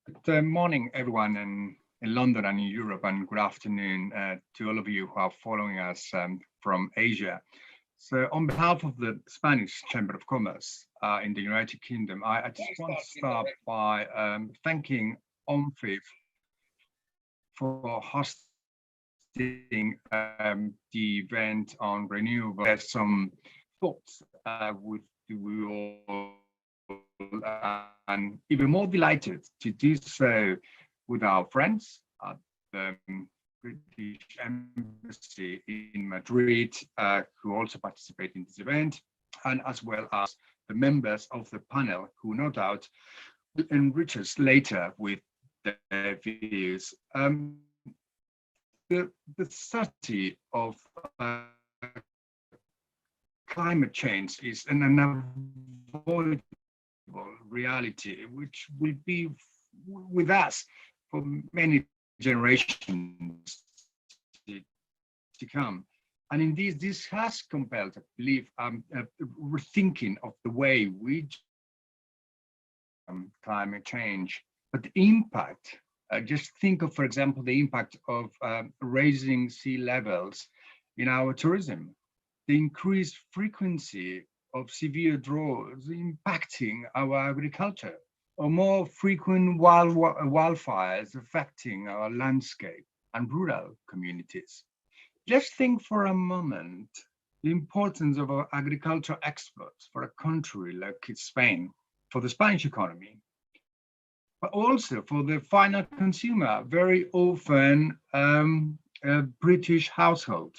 Good morning, everyone in London and in Europe, and good afternoon to all of you who are following us from Asia. So, on behalf of the Spanish Chamber of Commerce in the United Kingdom, I just want to start by thanking OMFIF for hosting the event on renewable. There's some thoughts with we all, and even more delighted to do so with our friends at the British Embassy in Madrid, who also participate in this event, and as well as the members of the panel, who no doubt will enrich us later with their views. The study of climate change is an unavoidable reality, which will be with us for many generations to come. And indeed, this has compelled, I believe, rethinking of the way we climate change. But the impact, just think of, for example, the impact of raising sea levels in our tourism, the increased frequency of severe droughts impacting our agriculture, or more frequent wildfires affecting our landscape and rural communities. Just think for a moment the importance of our agricultural exports for a country like Spain, for the Spanish economy, but also for the final consumer, very often a British household.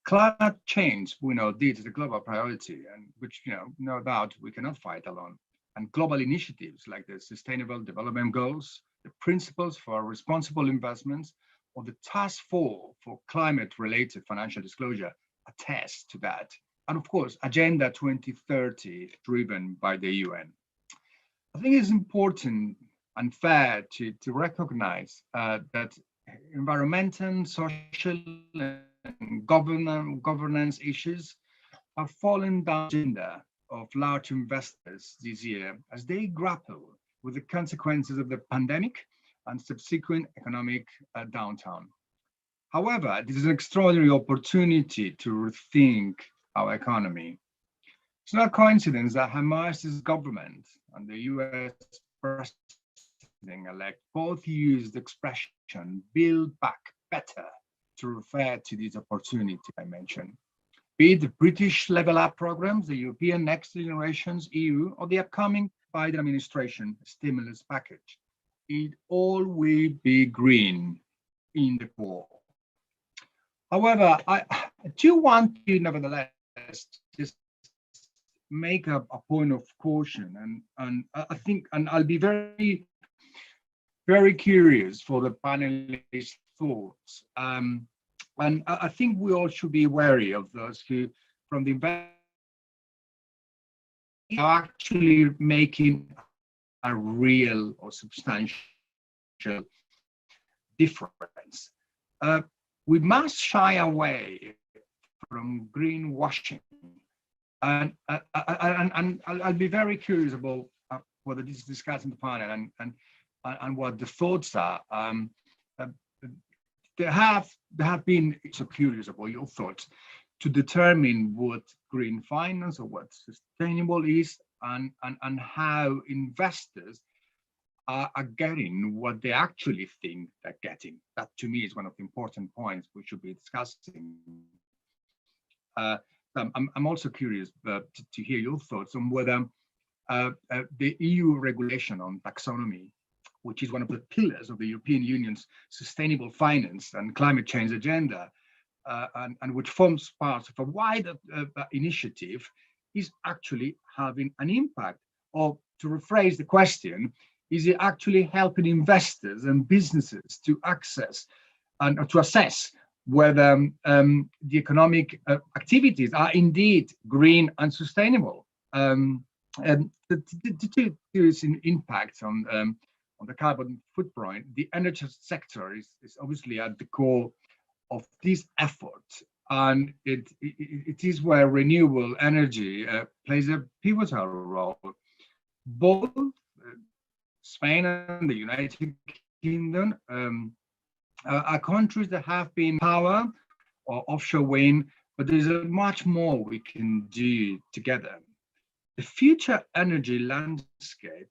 Climate change, we know this is a global priority, and which, no doubt we cannot fight alone. And global initiatives like the Sustainable Development Goals, the Principles for Responsible Investments, or the Task Force for Climate-Related Financial Disclosure attest to that. And of course, Agenda 2030, driven by the UN. I think it's important and fair to recognize that environmental, social, and governance issues have fallen down the agenda of large investors this year as they grapple with the consequences of the pandemic and subsequent economic downturn. However, this is an extraordinary opportunity to rethink our economy. It's not a coincidence that Hamas's government and the US president-elect both used the expression "build back better" to refer to this opportunity I mentioned. Be it the British Level Up programs, the European Next Generations EU, or the upcoming Biden administration stimulus package. It all will be green in the core. However, I do want to nevertheless just make a point of caution, and I think, and I'll be very curious for the panelists' thoughts. And I think we all should be wary of those who, from the investment, are actually making a real or substantial difference. We must shy away from greenwashing. And I'll be very curious about whether this is discussed in the panel and what the thoughts are. There have been, so curious about your thoughts, to determine what green finance or what sustainable is, and how investors are getting what they actually think they're getting. That to me is one of the important points we should be discussing. I'm also curious to hear your thoughts on whether the EU regulation on taxonomy, which is one of the pillars of the European Union's sustainable finance and climate change agenda, and which forms part of a wider initiative, is actually having an impact. Or to rephrase the question, is it actually helping investors and businesses to access and to assess whether the economic activities are indeed green and sustainable? And the two impact on the carbon footprint, the energy sector is obviously at the core of this effort, and it is where renewable energy plays a pivotal role, both Spain and the United Kingdom are countries that have been power or offshore wind, but there's much more we can do together. The future energy landscape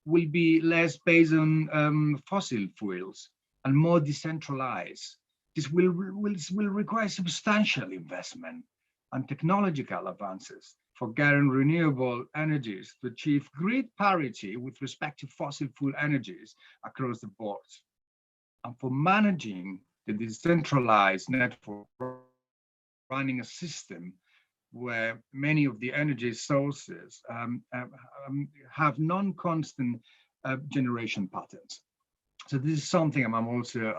will be less based on fossil fuels and more decentralized. This will require substantial investment and technological advances for getting renewable energies to achieve grid parity with respect to fossil fuel energies across the board. And for managing the decentralized network, running a system where many of the energy sources have non-constant generation patterns. So this is something I'm also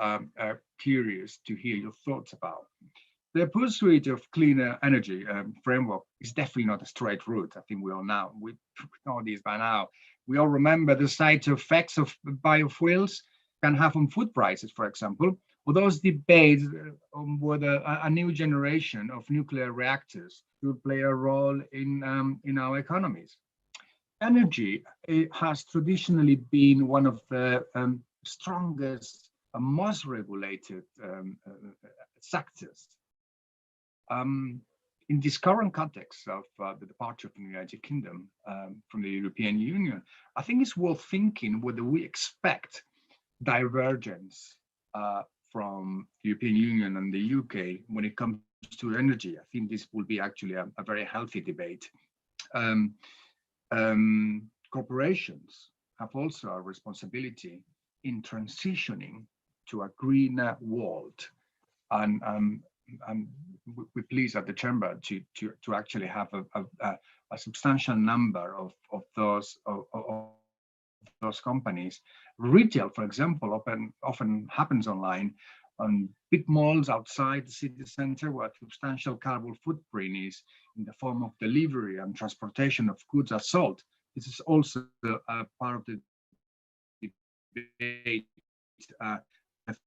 curious to hear your thoughts about. The pursuit of cleaner energy framework is definitely not a straight route. I think we know this by now. We all remember the side effects of biofuels can have on food prices, for example, or those debates on whether a new generation of nuclear reactors will play a role in our economies. Energy has traditionally been one of the strongest and most regulated sectors. In this current context of the departure from the United Kingdom from the European Union, I think it's worth thinking whether we expect divergence from the European Union and the UK when it comes to energy. I think this will be actually a very healthy debate. Corporations have also a responsibility in transitioning to a greener world, and we're pleased at the chamber to actually have a substantial number of those companies. Retail, for example, often happens online on big malls outside the city center, where substantial carbon footprint is in the form of delivery and transportation of goods are sold. This is also a part of the debate. I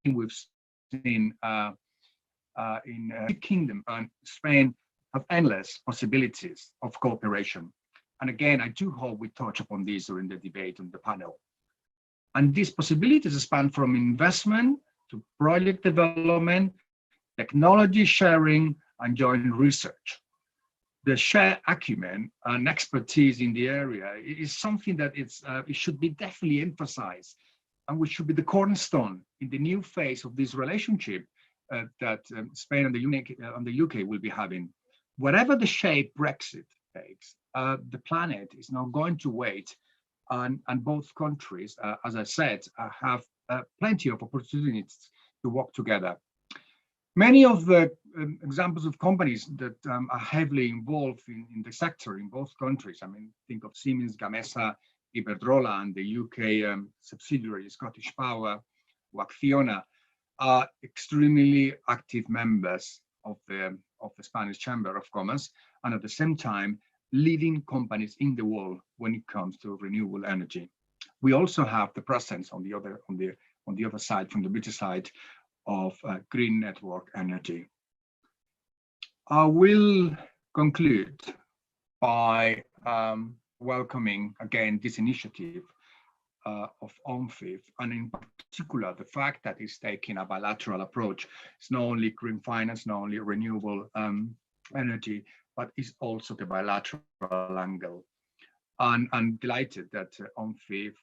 think we've seen in the Kingdom and Spain have endless possibilities of cooperation. And again, I do hope we touch upon this during the debate on the panel. And these possibilities span from investment to project development, technology sharing, and joint research. The shared acumen and expertise in the area is something that it should be definitely emphasized, and which should be the cornerstone in the new phase of this relationship that Spain and the UK will be having. Whatever the shape Brexit takes, the planet is now going to wait, and both countries, as I said, have plenty of opportunities to work together. Many of the examples of companies that are heavily involved in the sector in both countries, I mean, think of Siemens Gamesa, Iberdrola, and the UK subsidiary Scottish Power, Acciona, are extremely active members of the Spanish Chamber of Commerce, and at the same time, leading companies in the world when it comes to renewable energy. We also have the presence on the other side, from the British side, of green network energy. I will conclude by welcoming again this initiative of OMFIF, and in particular the fact that it's taking a bilateral approach. It's not only green finance, not only renewable energy, but it's also the bilateral angle. And I'm delighted that OMFIF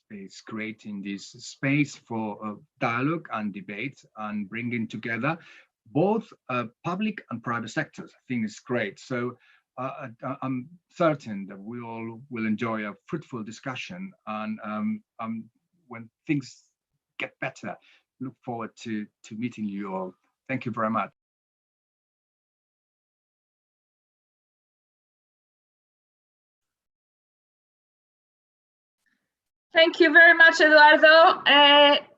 is creating this space for dialogue and debate and bringing together both public and private sectors. I think it's great. So I'm certain that we all will enjoy a fruitful discussion, and when things get better, look forward to meeting you all. Thank you very much. Thank you very much, Eduardo.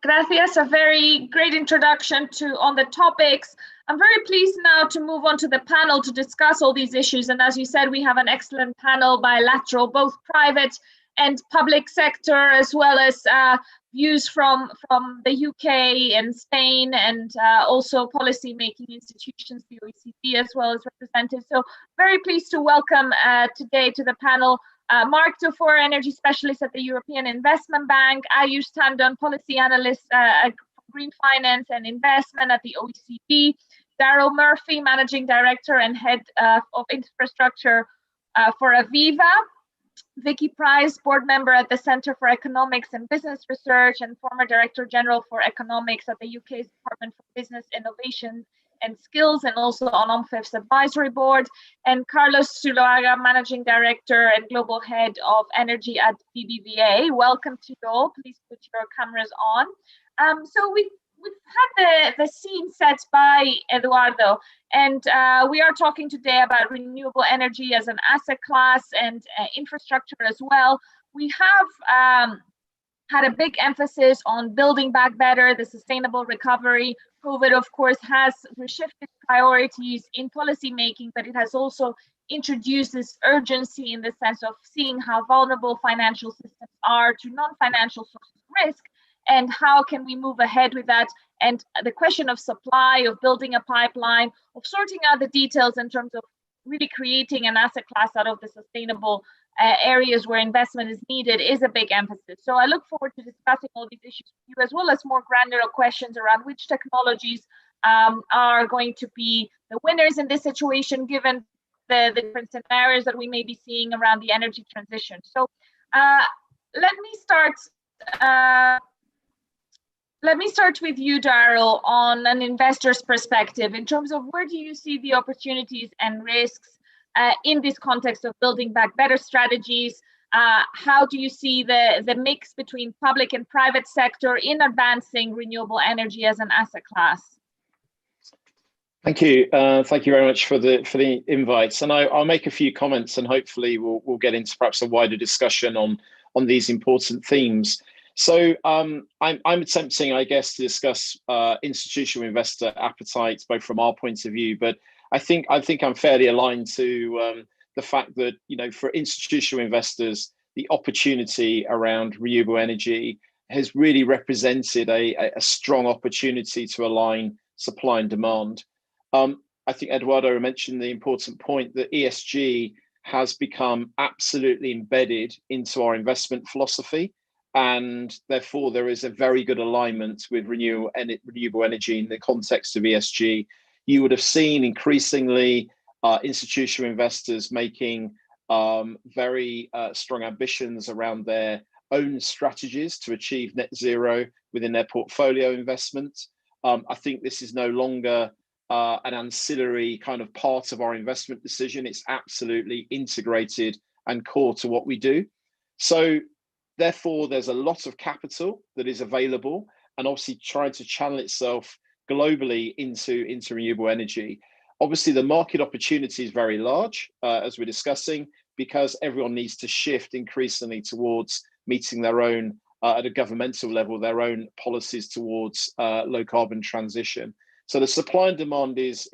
Gracias, a very great introduction on the topics. I'm very pleased now to move on to the panel to discuss all these issues. And as you said, we have an excellent panel, bilateral, both private and public sector, as well as views from the UK and Spain, and also policy-making institutions, the OECD, as well as representatives. So very pleased to welcome today to the panel Mark Dufour, energy specialist at the European Investment Bank, Ayush Tandon, policy analyst at Green Finance and Investment at the OECD, Darryl Murphy, managing director and head of infrastructure for Aviva, Vicky Price, board member at the Centre for Economics and Business Research and former Director General for Economics at the UK's Department for Business Innovation and Skills, and also on OMFIF's advisory board, and Carlos Zuluaga, Managing Director and Global Head of Energy at BBVA. Welcome to you all. Please put your cameras on. So we've had the scene set by Eduardo, and we are talking today about renewable energy as an asset class and infrastructure as well. We have had a big emphasis on building back better, the sustainable recovery. COVID, of course, has reshifted priorities in policy making, but it has also introduced this urgency in the sense of seeing how vulnerable financial systems are to non-financial sources of risk, and how can we move ahead with that? And the question of supply, of building a pipeline, of sorting out the details in terms of really creating an asset class out of the sustainable areas where investment is needed is a big emphasis. So I look forward to discussing all these issues with you, as well as more granular questions around which technologies are going to be the winners in this situation, given the different scenarios that we may be seeing around the energy transition. So let me start with you, Darryl, on an investor's perspective in terms of where do you see the opportunities and risks in this context of building back better strategies? How do you see the mix between public and private sector in advancing renewable energy as an asset class? Thank you. Thank you very much for the invites. And I'll make a few comments, and hopefully we'll get into perhaps a wider discussion on these important themes. So I'm attempting, I guess, to discuss institutional investor appetite, both from our point of view, but I think I'm fairly aligned to the fact that, you know, for institutional investors, the opportunity around renewable energy has really represented a strong opportunity to align supply and demand. I think Eduardo mentioned the important point that ESG has become absolutely embedded into our investment philosophy, and therefore there is a very good alignment with renewable energy in the context of ESG. You would have seen increasingly institutional investors making very strong ambitions around their own strategies to achieve net zero within their portfolio investment. I think this is no longer an ancillary kind of part of our investment decision. It's absolutely integrated and core to what we do. So therefore, there's a lot of capital that is available, and obviously trying to channel itself globally into renewable energy. Obviously, the market opportunity is very large, as we're discussing, because everyone needs to shift increasingly towards meeting their own, at a governmental level, their own policies towards low carbon transition. So the supply and demand is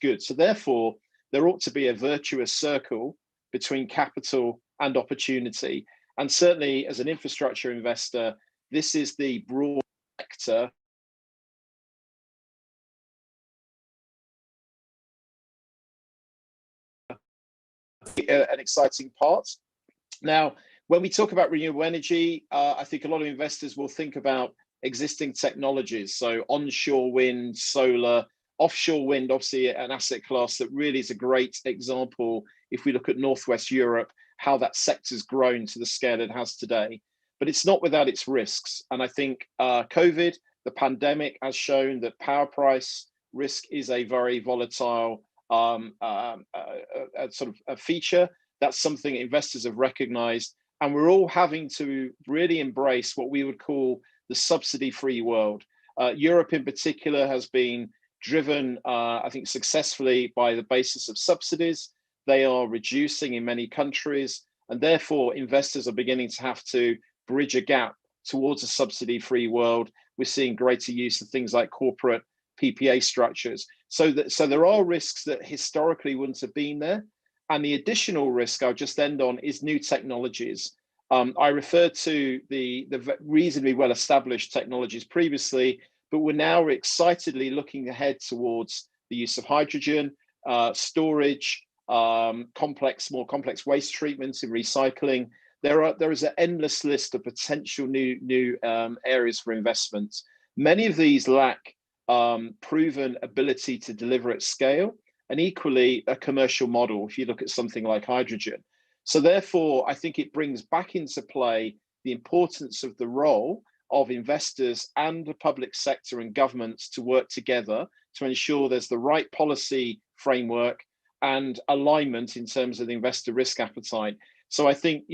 good. So therefore, there ought to be a virtuous circle between capital and opportunity. And certainly, as an infrastructure investor, this is the broad sector an exciting part. Now, when we talk about renewable energy, I think a lot of investors will think about existing technologies. So onshore wind, solar, offshore wind, obviously an asset class that really is a great example, if we look at Northwest Europe, how that sector's grown to the scale it has today. But it's not without its risks. And I think COVID, the pandemic, has shown that power price risk is a very volatile sort of a feature. That's something investors have recognized. And we're all having to really embrace what we would call the subsidy-free world. Europe in particular has been driven, I think, successfully by the basis of subsidies. They are reducing in many countries, and therefore investors are beginning to have to bridge a gap towards a subsidy-free world. We're seeing greater use of things like corporate PPA structures. So there are risks that historically wouldn't have been there. And the additional risk I'll just end on is new technologies. I referred to the reasonably well-established technologies previously, but we're now excitedly looking ahead towards the use of hydrogen, storage, more complex waste treatment and recycling. There is an endless list of potential new areas for investment. Many of these lack proven ability to deliver at scale, and equally a commercial model if you look at something like hydrogen. So therefore, I think it brings back into play the importance of the role of investors and the public sector and governments to work together to ensure there's the right policy framework and alignment in terms of the investor risk appetite. So I think,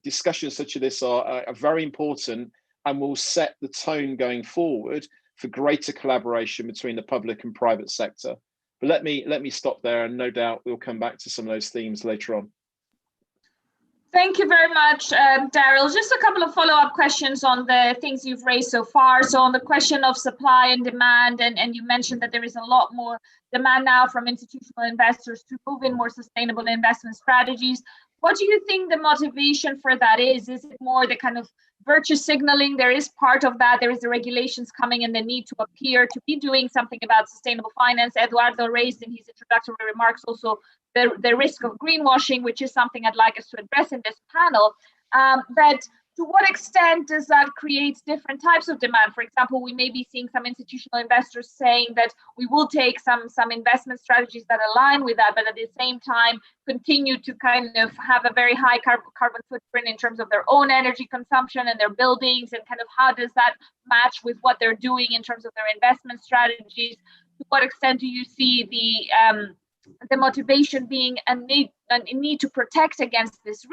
discussions such as this are very important and will set the tone going forward for greater collaboration between the public and private sector. But let me stop there, and no doubt we'll come back to some of those themes later on. Thank you very much, Daryl. Just a couple of follow-up questions on the things you've raised so far. So on the question of supply and demand, and you mentioned that there is a lot more demand now from institutional investors to move in more sustainable investment strategies. What do you think the motivation for that is? Is it more the kind of virtue signaling? There is part of that. There is the regulations coming and the need to appear to be doing something about sustainable finance. Eduardo raised in his introductory remarks also the risk of greenwashing, which is something I'd like us to address in this panel. But to what extent does that create different types of demand? For example, we may be seeing some institutional investors saying that we will take some investment strategies that align with that, but at the same time continue to kind of have a very high carbon footprint in terms of their own energy consumption and their buildings, and kind of how does that match with what they're doing in terms of their investment strategies? To what extent do you see the motivation being a need to protect against these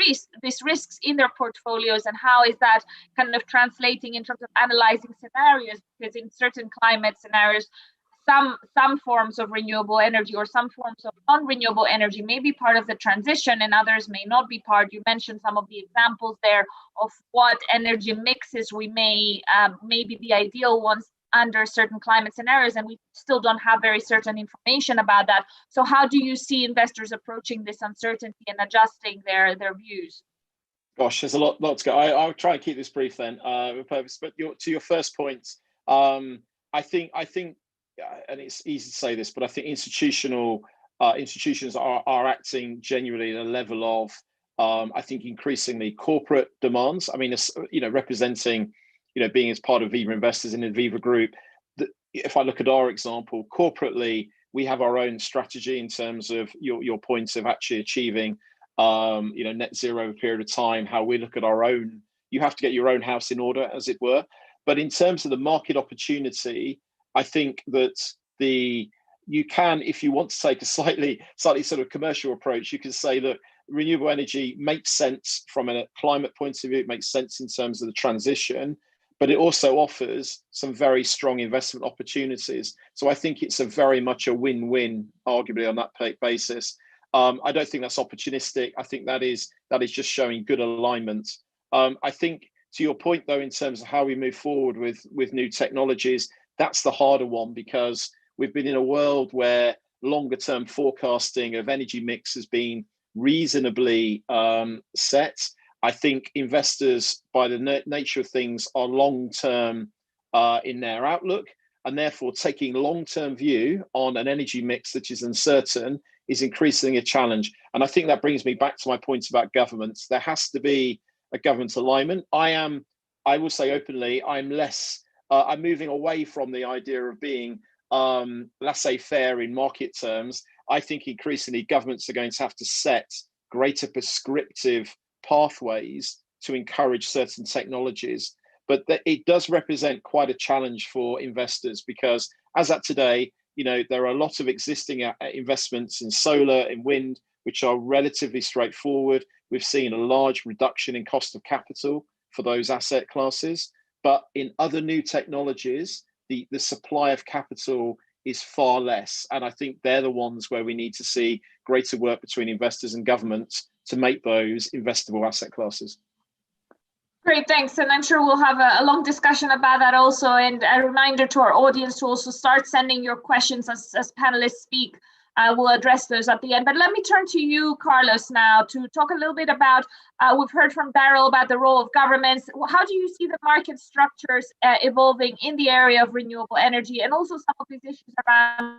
risks in their portfolios, and how is that kind of translating in terms of analyzing scenarios? Because in certain climate scenarios, some forms of renewable energy or some forms of non-renewable energy may be part of the transition and others may not be part. You mentioned some of the examples there of what energy mixes we may be the ideal ones under certain climate scenarios, and we still don't have very certain information about that. So how do you see investors approaching this uncertainty and adjusting their views? Gosh, there's a lot to go. I'll try and keep this brief then, but to your first point, I think, and it's easy to say this, but I think institutions are acting genuinely at a level of, I think, increasingly corporate demands. I mean, representing, being as part of Viva Investors in the Viva Group, if I look at our example, corporately, we have our own strategy in terms of your points of actually achieving, net zero over a period of time, how we look at our own, you have to get your own house in order, as it were. But in terms of the market opportunity, I think that you can, if you want to take a slightly sort of commercial approach, you can say, look, renewable energy makes sense from a climate point of view, it makes sense in terms of the transition, but it also offers some very strong investment opportunities. So I think it's a very much a win-win, arguably, on that basis. I don't think that's opportunistic. I think that is just showing good alignment. I think to your point, though, in terms of how we move forward with new technologies, that's the harder one, because we've been in a world where longer term forecasting of energy mix has been reasonably set. I think investors, by the nature of things, are long-term in their outlook, and therefore taking a long-term view on an energy mix that is uncertain is increasingly a challenge. And I think that brings me back to my point about governments. There has to be a government alignment. I will say openly, I'm moving away from the idea of being laissez-faire in market terms. I think increasingly governments are going to have to set greater prescriptive pathways to encourage certain technologies. But it does represent quite a challenge for investors, because as at today, there are a lot of existing investments in solar and wind, which are relatively straightforward. We've seen a large reduction in cost of capital for those asset classes. But in other new technologies, the supply of capital is far less. And I think they're the ones where we need to see greater work between investors and governments to make those investable asset classes. Great, thanks. And I'm sure we'll have a long discussion about that also. And a reminder to our audience to also start sending your questions as panelists speak. We'll address those at the end. But let me turn to you, Carlos, now to talk a little bit about, we've heard from Daryl about the role of governments. How do you see the market structures evolving in the area of renewable energy, and also some of these issues around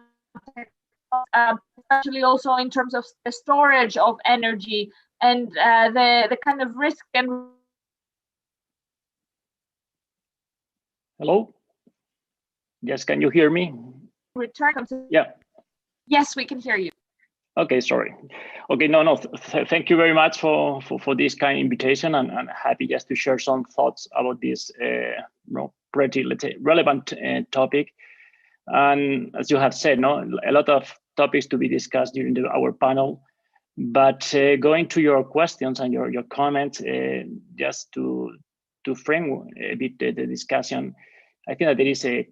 especially also in terms of the storage of energy and the kind of risk and. Hello? Yes, can you hear me? Return. Yeah. Yes, we can hear you. Okay, sorry. Okay, no, thank you very much for this kind invitation, and happy just to share some thoughts about this pretty, let's say, relevant topic. And as you have said, a lot of topics to be discussed during our panel. But going to your questions and your comments, just to frame a bit the discussion, I think that there is a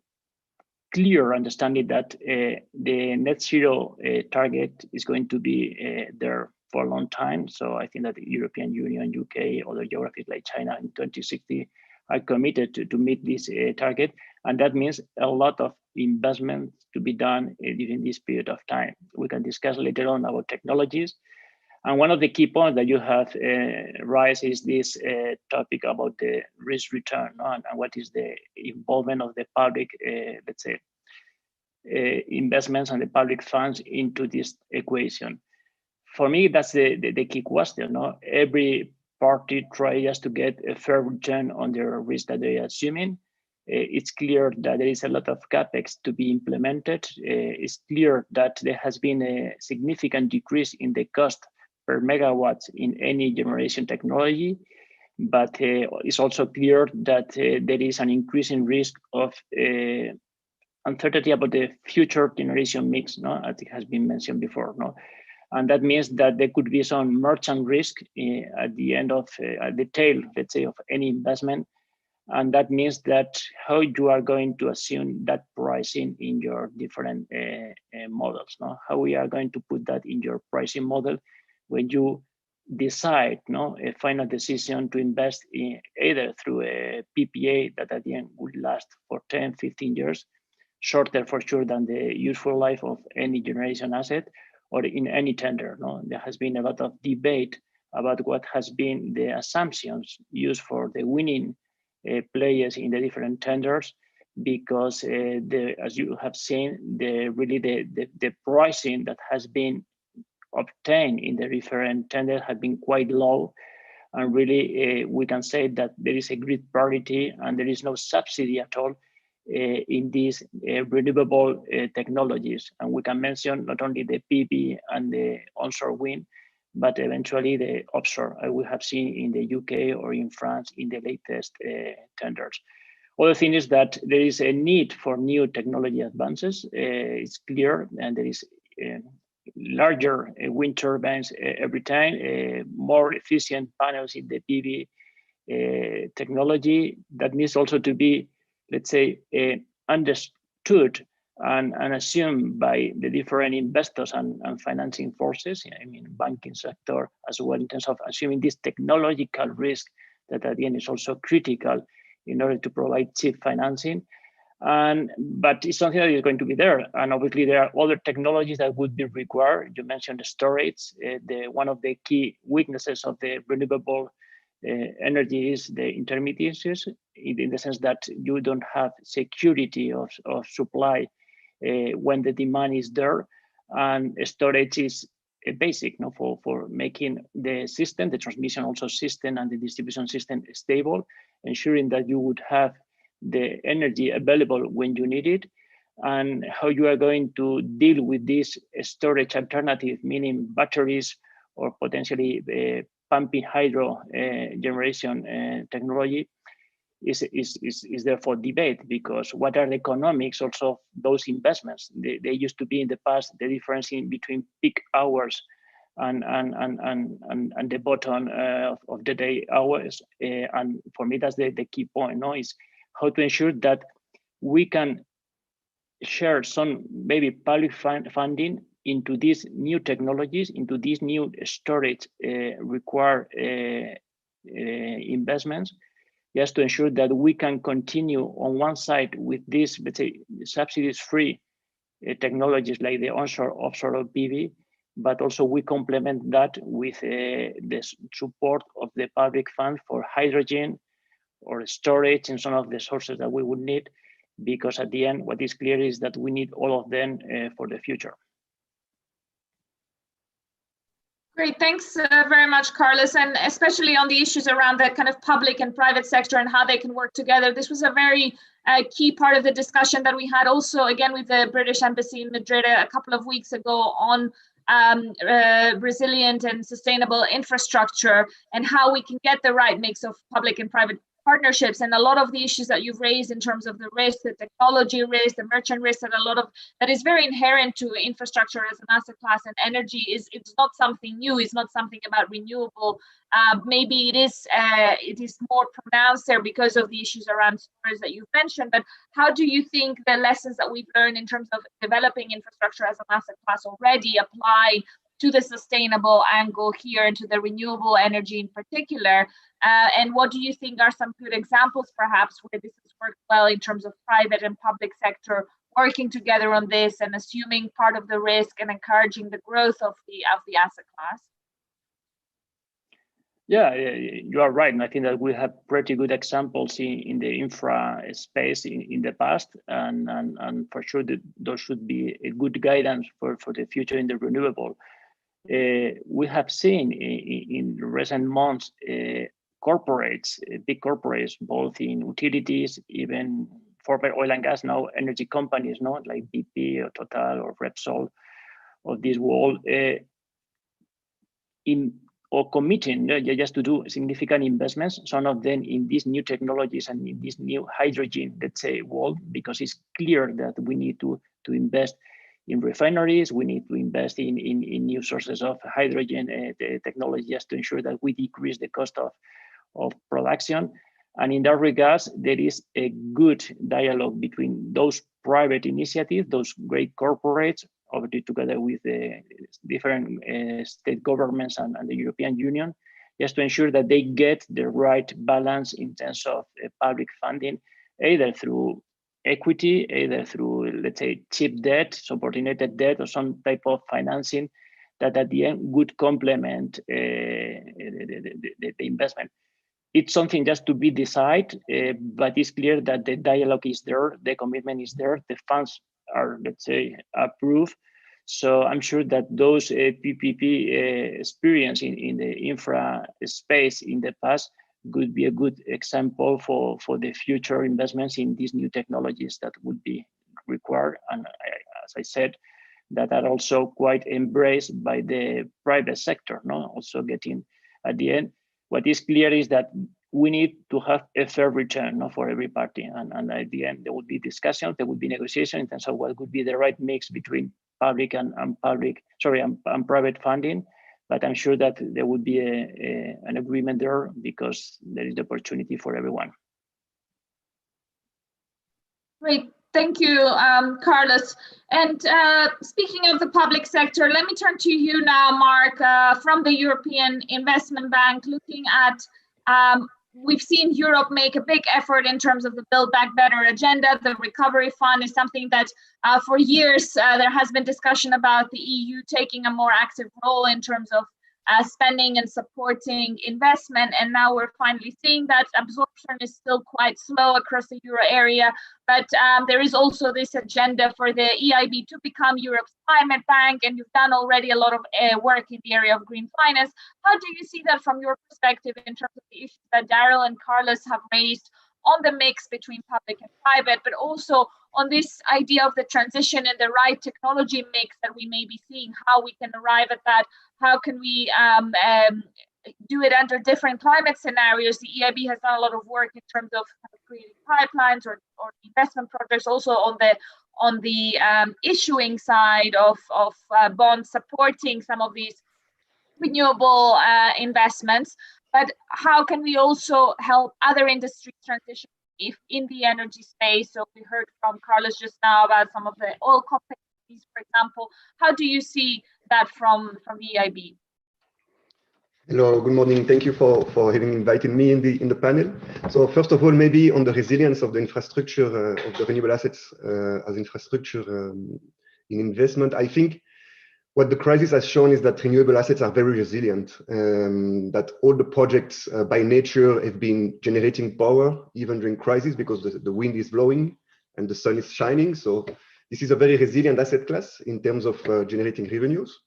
clear understanding that the net zero target is going to be there for a long time. So I think that the European Union, UK, other geographies like China in 2060 are committed to meet this target. And that means a lot of investment to be done during this period of time. We can discuss later on about technologies. And one of the key points that you have raised is this topic about the risk return and what is the involvement of the public, let's say, investments and the public funds into this equation. For me, that's the key question. Every party tries to get a fair return on their risk that they are assuming. It's clear that there is a lot of capex to be implemented. It's clear that there has been a significant decrease in the cost per megawatts in any generation technology, but it's also clear that there is an increasing risk of uncertainty about the future generation mix, as it has been mentioned before. And that means that there could be some merchant risk at the end of at the tail, let's say, of any investment. And that means that how you are going to assume that pricing in your different models, how we are going to put that in your pricing model when you decide a final decision to invest in either through a PPA that at the end will last for 10, 15 years, shorter for sure than the useful life of any generation asset, or in any tender. There has been a lot of debate about what has been the assumptions used for the winning players in the different tenders, because as you have seen, the pricing that has been obtained in the different tenders have been quite low. And really, we can say that there is a grid parity and there is no subsidy at all in these renewable technologies. And we can mention not only the PV and the onshore wind, but eventually the offshore we have seen in the UK or in France in the latest tenders. Other thing is that there is a need for new technology advances. It's clear, and there is larger wind turbines every time, more efficient panels in the PV technology. That needs also to be, let's say, understood and assumed by the different investors and financing forces, banking sector as well, in terms of assuming this technological risk that at the end is also critical in order to provide cheap financing. But it's something that is going to be there. And obviously there are other technologies that would be required. You mentioned the storage. One of the key weaknesses of the renewable energy is the intermittencies, in the sense that you don't have security of supply when the demand is there. And storage is basic for making the system, the transmission also system and the distribution system stable, ensuring that you would have the energy available when you need it. And how you are going to deal with this storage alternative, meaning batteries or potentially pumping hydro generation technology, is therefore debate, because what are the economics also of those investments? They used to be in the past the difference in between peak hours and the bottom of the day hours. And for me, that's the key point, is how to ensure that we can share some maybe public funding into these new technologies, into these new storage required investments, just to ensure that we can continue on one side with these, let's say, subsidies-free technologies like the onshore, offshore or PV, but also we complement that with the support of the public fund for hydrogen or storage and some of the sources that we would need, because at the end, what is clear is that we need all of them for the future. Great, thanks very much, Carlos, and especially on the issues around the kind of public and private sector and how they can work together. This was a very key part of the discussion that we had also, again, with the British Embassy in Madrid a couple of weeks ago on resilient and sustainable infrastructure and how we can get the right mix of public and private partnerships. And a lot of the issues that you've raised in terms of the risk, the technology risk, the merchant risk, that is very inherent to infrastructure as an asset class, and energy it's not something new. It's not something about renewable. Maybe it is more pronounced there because of the issues around storage that you've mentioned. But how do you think the lessons that we've learned in terms of developing infrastructure as an asset class already apply to the sustainable angle here and to the renewable energy in particular? And what do you think are some good examples, perhaps, where this has worked well in terms of private and public sector working together on this and assuming part of the risk and encouraging the growth of the asset class? Yeah, you are right. And I think that we have pretty good examples in the infra space in the past. And for sure, those should be a good guidance for the future in the renewable. We have seen in recent months corporates, big corporates, both in utilities, even former oil and gas, now energy companies, like BP or Total or Repsol of this world, committing just to do significant investments, some of them in these new technologies and in this new hydrogen, let's say, world, because it's clear that we need to invest in refineries, we need to invest in new sources of hydrogen technology just to ensure that we decrease the cost of production. And in that regards, there is a good dialogue between those private initiatives, those great corporates, obviously together with the different state governments and the European Union, just to ensure that they get the right balance in terms of public funding, either through equity, either through, let's say, cheap debt, subordinated debt, or some type of financing that at the end would complement the investment. It's something just to be decided, but it's clear that the dialogue is there, the commitment is there, the funds are, let's say, approved. So I'm sure that those PPP experience in the infra space in the past could be a good example for the future investments in these new technologies that would be required. And as I said, that are also quite embraced by the private sector, also getting at the end. What is clear is that we need to have a fair return for every party. And at the end, there will be discussions, there will be negotiation in terms of what would be the right mix between public and private funding. But I'm sure that there would be an agreement there because there is the opportunity for everyone. Great. Thank you, Carlos. And speaking of the public sector, let me turn to you now, Mark, from the European Investment Bank, looking at, we've seen Europe make a big effort in terms of the Build Back Better agenda. The Recovery Fund is something that for years there has been discussion about the EU taking a more active role in terms of spending and supporting investment. And now we're finally seeing that absorption is still quite slow across the euro area. But there is also this agenda for the EIB to become Europe's climate bank. And you've done already a lot of work in the area of green finance. How do you see that from your perspective in terms of the issues that Daryl and Carlos have raised on the mix between public and private, but also on this idea of the transition and the right technology mix that we may be seeing, how we can arrive at that, how can we do it under different climate scenarios? The EIB has done a lot of work in terms of creating pipelines or investment projects, also on the issuing side of bonds supporting some of these renewable investments. But how can we also help other industries transition if in the energy space? So we heard from Carlos just now about some of the oil companies, for example. How do you see that from the EIB? Hello, good morning. Thank you for having invited me in the panel. So first of all, maybe on the resilience of the infrastructure of the renewable assets as infrastructure in investment, I think what the crisis has shown is that renewable assets are very resilient, that all the projects by nature have been generating power even during crisis because the wind is blowing and the sun is shining. So this is a very resilient asset class in terms of generating revenues.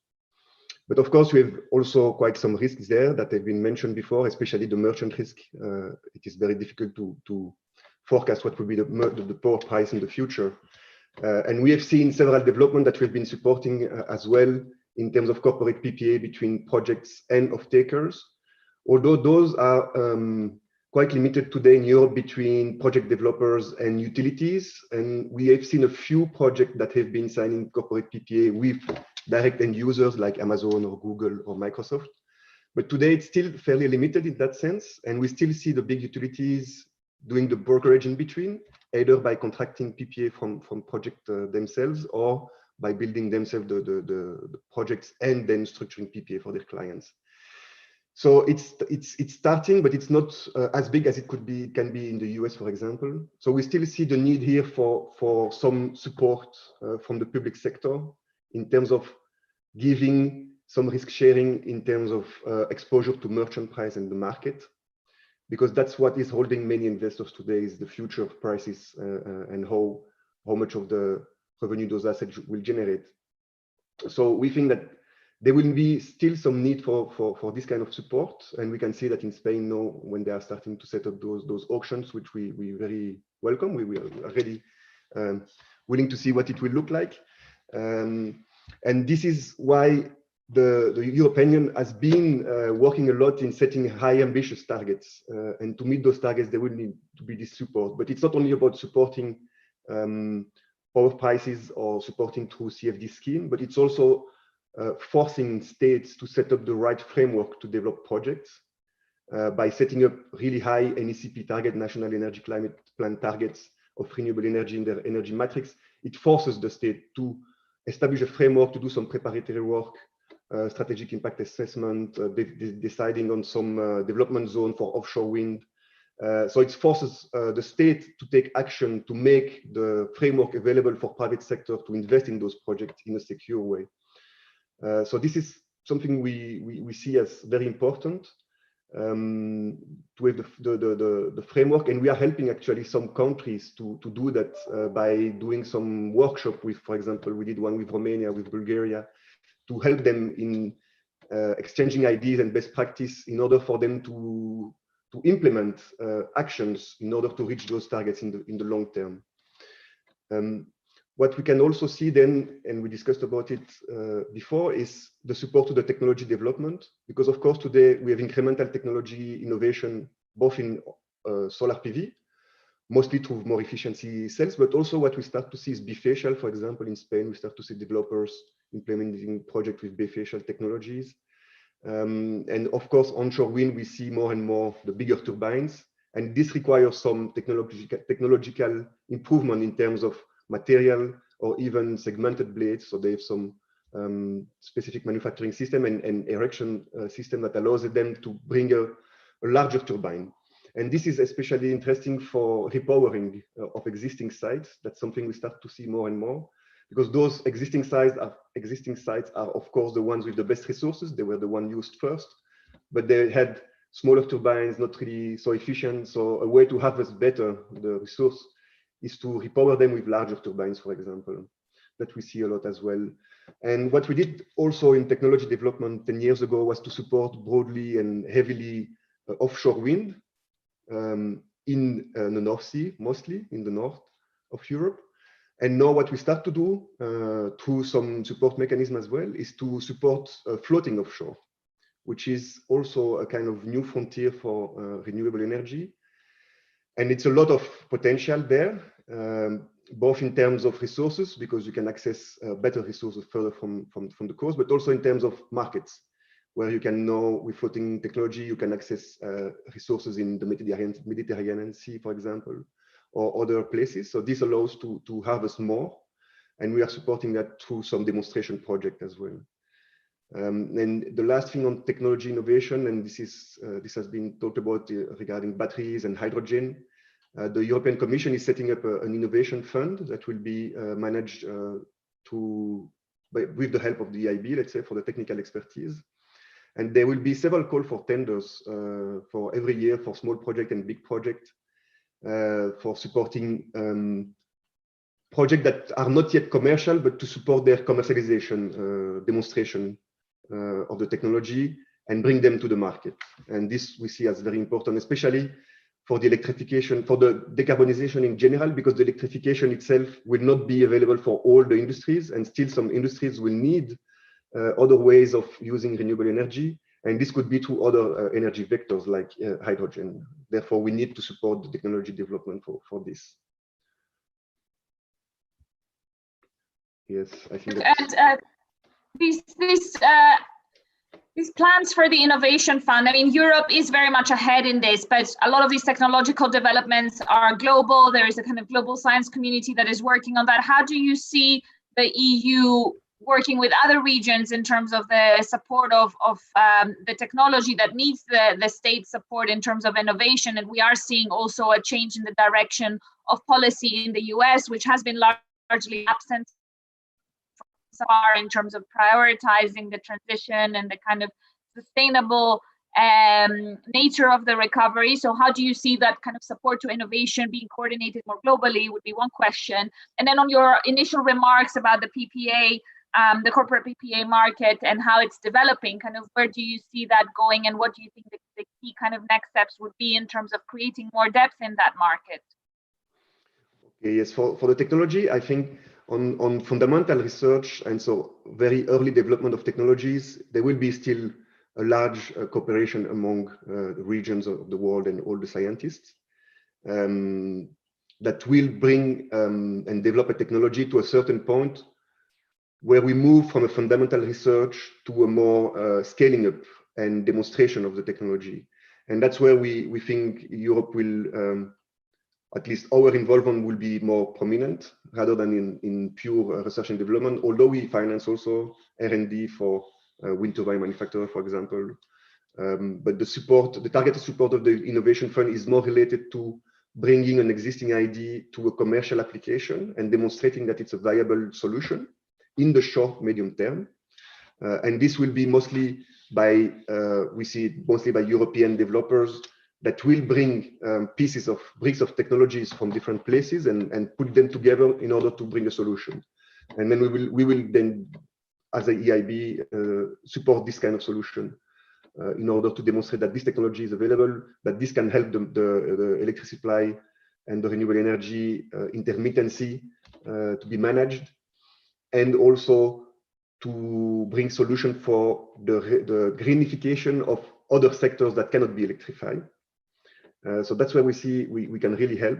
But of course, we have also quite some risks there that have been mentioned before, especially the merchant risk. It is very difficult to forecast what will be the power price in the future. And we have seen several developments that we've been supporting as well in terms of corporate PPA between projects and off-takers. Although those are quite limited today in Europe between project developers and utilities. And we have seen a few projects that have been signing corporate PPA with direct end users like Amazon or Google or Microsoft. But today it's still fairly limited in that sense. And we still see the big utilities doing the brokerage in between, either by contracting PPA from project themselves or by building themselves the projects and then structuring PPA for their clients. So it's starting, but it's not as big as it can be in the US, for example. So we still see the need here for some support from the public sector in terms of giving some risk sharing in terms of exposure to merchant price and the market, because that's what is holding many investors today, is the future of prices and how much of the revenue those assets will generate. So we think that there will be still some need for this kind of support, and we can see that in Spain now, when they are starting to set up those auctions, which we very welcome. We are already willing to see what it will look like, and this is why the European Union has been working a lot in setting high ambitious targets, and to meet those targets there will need to be this support. But it's not only about supporting power prices or supporting through CFD scheme, but it's also forcing states to set up the right framework to develop projects by setting up really high NECP target, National Energy Climate Plan targets of renewable energy in their energy matrix. It forces the state to establish a framework to do some preparatory work, strategic impact assessment, deciding on some development zone for offshore wind. So it forces the state to take action to make the framework available for private sector to invest in those projects in a secure way. So this is something we see as very important to have the framework, and we are helping actually some countries to do that by doing some workshop with, for example, we did one with Romania, with Bulgaria, to help them in exchanging ideas and best practice in order for them to implement actions in order to reach those targets in the long term. What we can also see then, and we discussed about it before, is the support to the technology development, because of course today we have incremental technology innovation, both in solar PV, mostly through more efficiency cells, but also what we start to see is bifacial. For example, in Spain, we start to see developers implementing projects with bifacial technologies. And of course, onshore wind, we see more and more the bigger turbines, and this requires some technological improvement in terms of material or even segmented blades. So they have some specific manufacturing system and erection system that allows them to bring a larger turbine. And this is especially interesting for repowering of existing sites. That's something we start to see more and more, because those existing sites are of course the ones with the best resources. They were the ones used first, but they had smaller turbines, not really so efficient. So a way to harvest better the resource is to repower them with larger turbines, for example, that we see a lot as well. And what we did also in technology development 10 years ago was to support broadly and heavily offshore wind in the North Sea, mostly in the north of Europe. And now what we start to do through some support mechanism as well is to support floating offshore, which is also a kind of new frontier for renewable energy. And it's a lot of potential there, both in terms of resources, because you can access better resources further from the coast, but also in terms of markets, where you can know with floating technology, you can access resources in the Mediterranean Sea, for example, or other places. So this allows to harvest more, and we are supporting that through some demonstration project as well. And the last thing on technology innovation, and this has been talked about regarding batteries and hydrogen. The European Commission is setting up an innovation fund that will be managed with the help of the EIB, let's say, for the technical expertise. And there will be several calls for tenders for every year for small project and big project for supporting projects that are not yet commercial, but to support their commercialization demonstration of the technology and bring them to the market. And this we see as very important, especially for the electrification, for the decarbonization in general, because the electrification itself will not be available for all the industries, and still some industries will need other ways of using renewable energy. And this could be through other energy vectors like hydrogen. Therefore, we need to support the technology development for this. Yes, I think that's... And these plans for the Innovation Fund, I mean, Europe is very much ahead in this, but a lot of these technological developments are global. There is a kind of global science community that is working on that. How do you see the EU working with other regions in terms of the support of the technology that needs the state support in terms of innovation? And we are seeing also a change in the direction of policy in the US, which has been largely absent so far in terms of prioritizing the transition and the kind of sustainable nature of the recovery. So how do you see that kind of support to innovation being coordinated more globally would be one question. And then on your initial remarks about the PPA, the corporate PPA market and how it's developing, kind of where do you see that going, and what do you think the key kind of next steps would be in terms of creating more depth in that market? Okay, yes, for the technology, I think on fundamental research and so very early development of technologies, there will be still a large cooperation among regions of the world and all the scientists that will bring and develop a technology to a certain point where we move from a fundamental research to a more scaling up and demonstration of the technology. And that's where we think Europe will, at least our involvement will be more prominent rather than in pure research and development, although we finance also R&D for wind turbine manufacturer, for example. But the targeted support of the Innovation Fund is more related to bringing an existing idea to a commercial application and demonstrating that it's a viable solution in the short, medium term. And this will be mostly by, we see it mostly by European developers that will bring bricks of technologies from different places and put them together in order to bring a solution. And then we will then, as a EIB, support this kind of solution in order to demonstrate that this technology is available, that this can help the electricity supply and the renewable energy intermittency to be managed, and also to bring solution for the greenification of other sectors that cannot be electrified. So that's where we see we can really help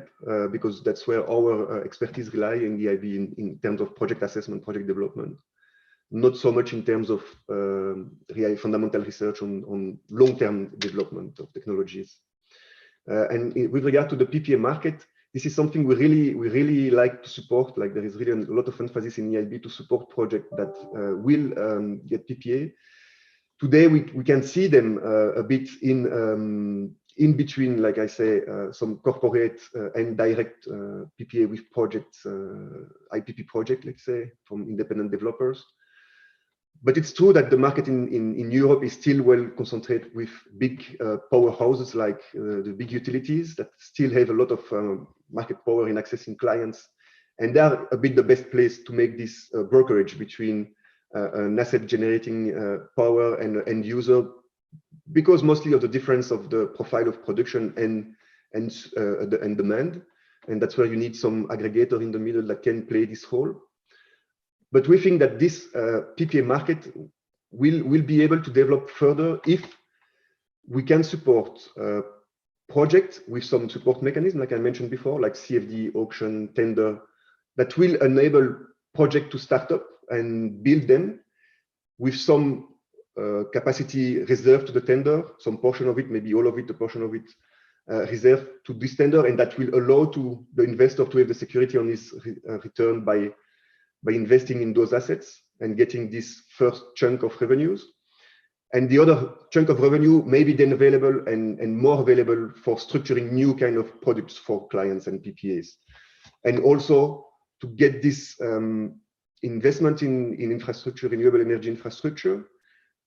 because that's where our expertise rely in the EIB in terms of project assessment, project development, not so much in terms of really fundamental research on long-term development of technologies. And with regard to the PPA market, this is something we really like to support. Like there is really a lot of emphasis in EIB to support projects that will get PPA. Today we can see them a bit in between, like I say, some corporate and direct PPA with projects, IPP project, let's say, from independent developers. But it's true that the market in Europe is still well concentrated with big powerhouses like the big utilities that still have a lot of market power in accessing clients. And they are a bit the best place to make this brokerage between an asset generating power and end user, because mostly of the difference of the profile of production and demand. And that's where you need some aggregator in the middle that can play this role. But we think that this PPA market will be able to develop further if we can support projects with some support mechanism, like I mentioned before, like CFD, auction, tender, that will enable project to start up and build them with some capacity reserved to the tender, some portion of it, maybe all of it, a portion of it reserved to this tender, and that will allow to the investor to have the security on his return by investing in those assets and getting this first chunk of revenues. And the other chunk of revenue may be then available and more available for structuring new kind of products for clients and PPAs. And also to get this investment in infrastructure, renewable energy infrastructure,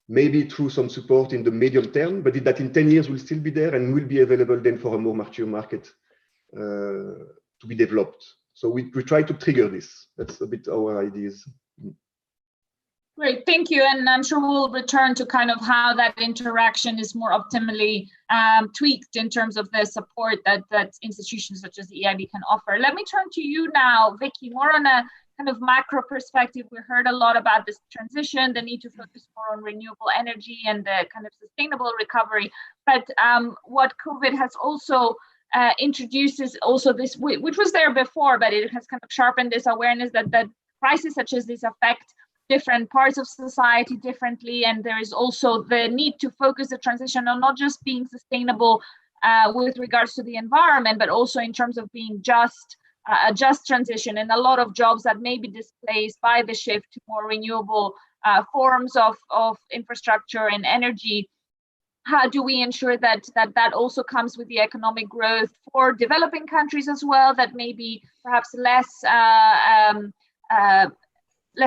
maybe through some support in the medium term, but that in 10 years will still be there and will be available then for a more mature market to be developed. So we try to trigger this. That's a bit our ideas. Great, thank you. And I'm sure we'll return to kind of how that interaction is more optimally tweaked in terms of the support that institutions such as the EIB can offer. Let me turn to you now, Vicky, more on a kind of macro perspective. We heard a lot about this transition, the need to focus more on renewable energy and the kind of sustainable recovery. But what COVID has also introduces also this, which was there before, but it has kind of sharpened this awareness that crises such as this affect different parts of society differently, and there is also the need to focus the transition on not just being sustainable with regards to the environment, but also in terms of being a just transition, and a lot of jobs that may be displaced by the shift to more renewable forms of infrastructure and energy. How do we ensure that also comes with the economic growth for developing countries as well, that may be perhaps less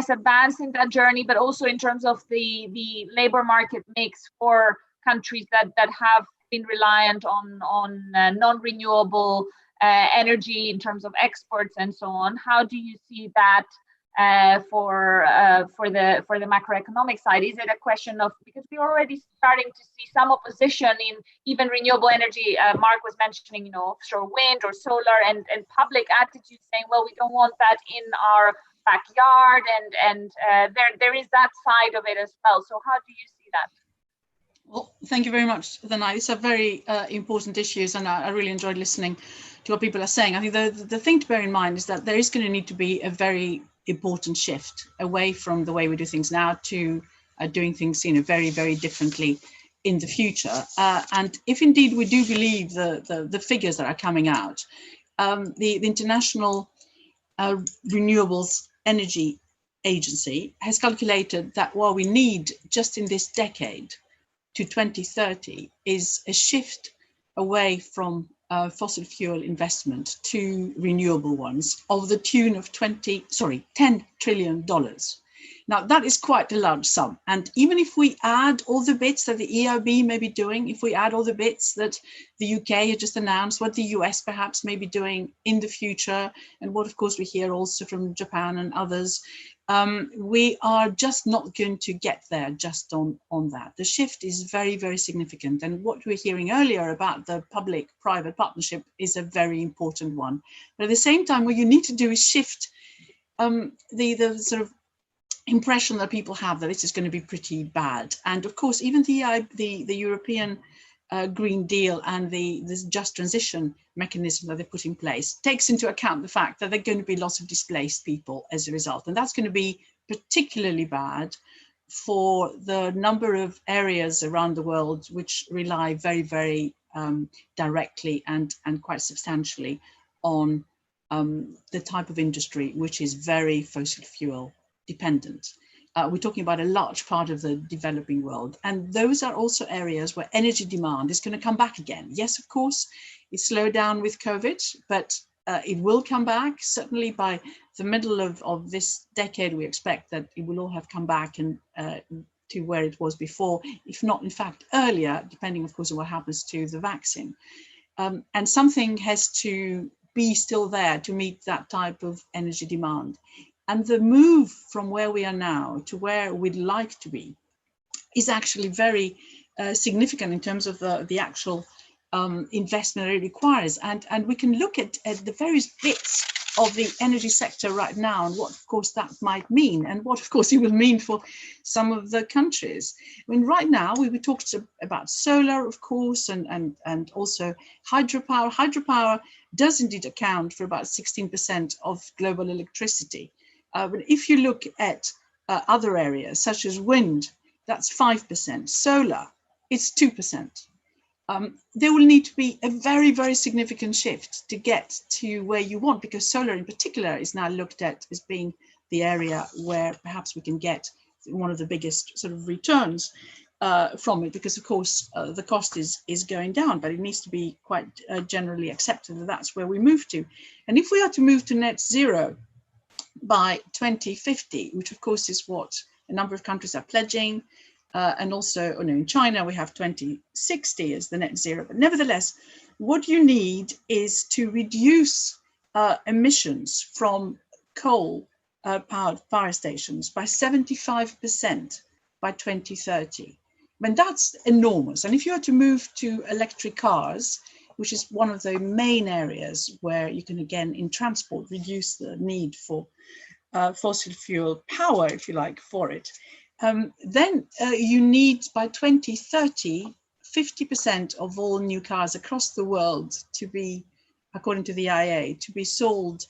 advanced in that journey, but also in terms of the labor market mix for countries that have been reliant on non-renewable energy in terms of exports and so on. How do you see that for the macroeconomic side? Is it a question of, because we're already starting to see some opposition in even renewable energy? Mark was mentioning, offshore wind or solar, and public attitudes saying, well, we don't want that in our backyard, and there is that side of it as well. So how do you see that? Well, thank you very much, Danai. These are very important issues, and I really enjoyed listening to what people are saying. I think the thing to bear in mind is that there is going to need to be a very important shift away from the way we do things now to doing things very, very differently in the future. And if indeed we do believe the figures that are coming out, the International Renewables Energy Agency has calculated that what we need just in this decade to 2030 is a shift away from fossil fuel investment to renewable ones of the tune of $10 trillion. Now, that is quite a large sum. And even if we add all the bits that the EIB may be doing, if we add all the bits that the UK had just announced, what the US perhaps may be doing in the future, and what, of course, we hear also from Japan and others, we are just not going to get there just on that. The shift is very, very significant. And what we were hearing earlier about the public-private partnership is a very important one. But at the same time, what you need to do is shift the sort of impression that people have that this is going to be pretty bad. And of course, even the European Green Deal and this just transition mechanism that they put in place takes into account the fact that there are going to be lots of displaced people as a result. And that's going to be particularly bad for the number of areas around the world which rely very, very directly and quite substantially on the type of industry which is very fossil fuel dependent. We're talking about a large part of the developing world. And those are also areas where energy demand is going to come back again. Yes, of course, it slowed down with COVID, but it will come back. Certainly by the middle of this decade, we expect that it will all have come back and to where it was before, if not, in fact, earlier, depending, of course, on what happens to the vaccine. And something has to be still there to meet that type of energy demand. And the move from where we are now to where we'd like to be is actually very significant in terms of the actual investment it requires. And we can look at the various bits of the energy sector right now and what, of course, that might mean and what, of course, it will mean for some of the countries. I mean, right now, we talked about solar, of course, and also hydropower. Hydropower does indeed account for about 16% of global electricity. But if you look at other areas, such as wind, that's 5%. Solar, it's 2%. There will need to be a very, very significant shift to get to where you want, because solar in particular is now looked at as being the area where perhaps we can get one of the biggest sort of returns from it, because of course the cost is going down, but it needs to be quite generally accepted that that's where we move to. And if we are to move to net zero by 2050, which of course is what a number of countries are pledging, and also in China we have 2060 as the net zero. But nevertheless, what you need is to reduce emissions from coal powered power stations by 75% by 2030. I mean, that's enormous. And if you are to move to electric cars, which is one of the main areas where you can, again, in transport, reduce the need for fossil fuel power, if you like, for it, then you need, by 2030, 50% of all new cars across the world to be, according to the IEA, to be sold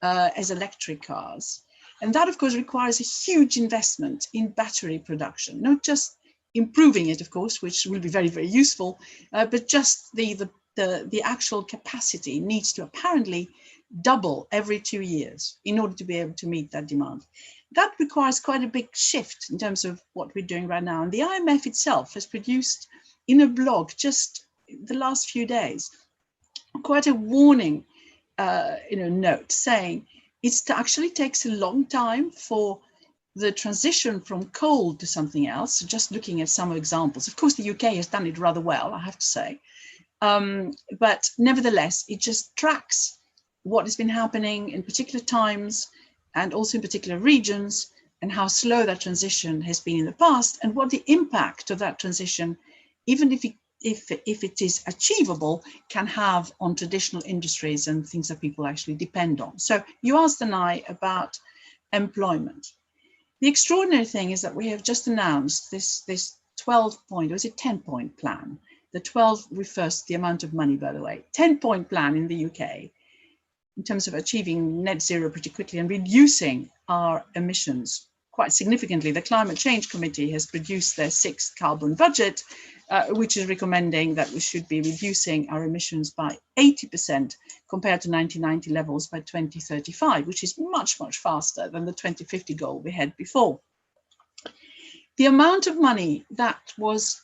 as electric cars. And that, of course, requires a huge investment in battery production, not just improving it, of course, which will be very, very useful, but just the actual capacity needs to apparently double every 2 years in order to be able to meet that demand. That requires quite a big shift in terms of what we're doing right now. And the IMF itself has produced in a blog just the last few days quite a warning note saying it actually takes a long time for the transition from coal to something else. So just looking at some examples, of course, the UK has done it rather well, I have to say. But nevertheless, it just tracks what has been happening in particular times and also in particular regions, and how slow that transition has been in the past, and what the impact of that transition, even if it is achievable, can have on traditional industries and things that people actually depend on. So you asked Danai about employment. The extraordinary thing is that we have just announced this 12-point, or is it 10-point plan? The 12 refers to the amount of money, by the way, 10-point plan in the UK in terms of achieving net zero pretty quickly and reducing our emissions quite significantly. The Climate Change Committee has produced their 6th carbon budget, which is recommending that we should be reducing our emissions by 80% compared to 1990 levels by 2035, which is much, much faster than the 2050 goal we had before. The amount of money that was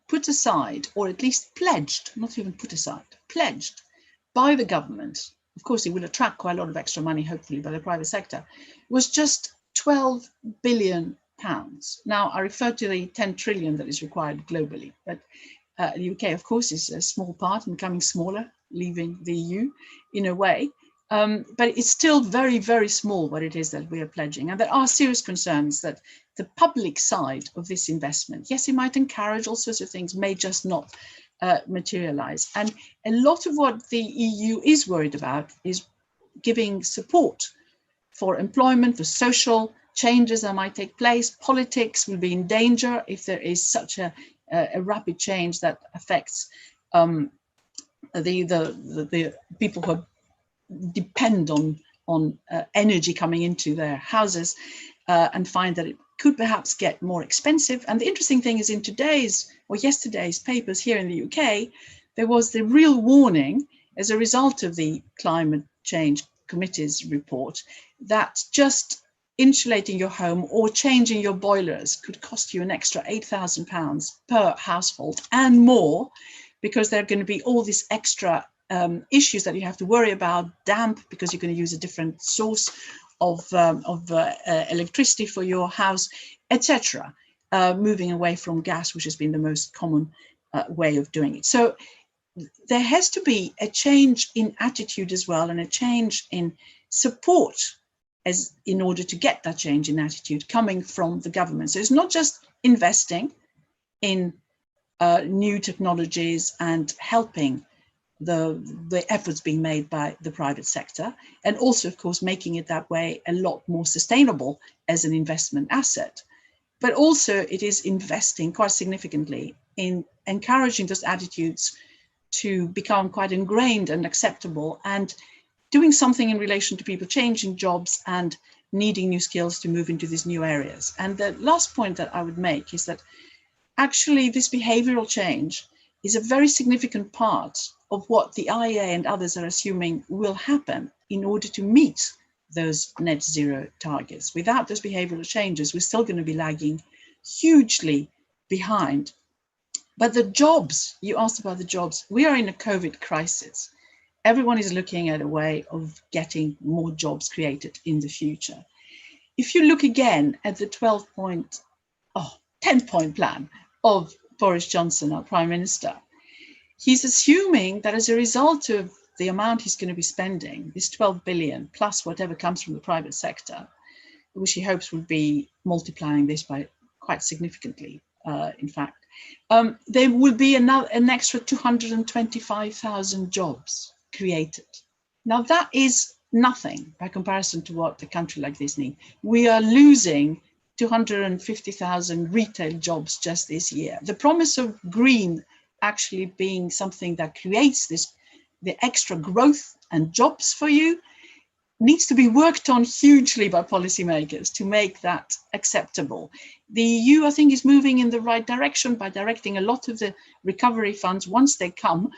put aside, or at least pledged, not even put aside, pledged by the government, of course it will attract quite a lot of extra money, hopefully, by the private sector, was just 12 billion pounds. Now, I refer to the 10 trillion that is required globally, but the UK, of course, is a small part and becoming smaller, leaving the EU in a way. But it's still very, very small what it is that we are pledging. And there are serious concerns that the public side of this investment, yes, it might encourage all sorts of things, may just not materialize. And a lot of what the EU is worried about is giving support for employment, for social changes that might take place. Politics will be in danger if there is such a rapid change that affects the people who depend on energy coming into their houses, and find that it could perhaps get more expensive. And the interesting thing is, in today's or yesterday's papers here in the UK, there was the real warning as a result of the Climate Change Committee's report that just insulating your home or changing your boilers could cost you an extra £8,000 per household and more, because there are going to be all these extra issues that you have to worry about, damp, because you're going to use a different source of electricity for your house, etc. Moving away from gas, which has been the most common way of doing it. So there has to be a change in attitude as well, and a change in support as in order to get that change in attitude coming from the government. So it's not just investing in new technologies and helping the efforts being made by the private sector, and also, of course, making it that way a lot more sustainable as an investment asset. But also it is investing quite significantly in encouraging those attitudes to become quite ingrained and acceptable, and doing something in relation to people changing jobs and needing new skills to move into these new areas. And the last point that I would make is that actually this behavioral change is a very significant part of what the IEA and others are assuming will happen in order to meet those net zero targets. Without those behavioral changes, we're still going to be lagging hugely behind. But the jobs, you asked about the jobs, we are in a COVID crisis. Everyone is looking at a way of getting more jobs created in the future. If you look again at the 10-point plan of Boris Johnson, our Prime Minister, he's assuming that as a result of the amount he's going to be spending, this 12 billion plus whatever comes from the private sector, which he hopes will be multiplying this by quite significantly, in fact, there will be an extra 225,000 jobs created. Now that is nothing by comparison to what a country like this needs. We are losing 250,000 retail jobs just this year. The promise of green actually being something that creates the extra growth and jobs for you needs to be worked on hugely by policymakers to make that acceptable. The EU, I think, is moving in the right direction by directing a lot of the recovery funds, once they come,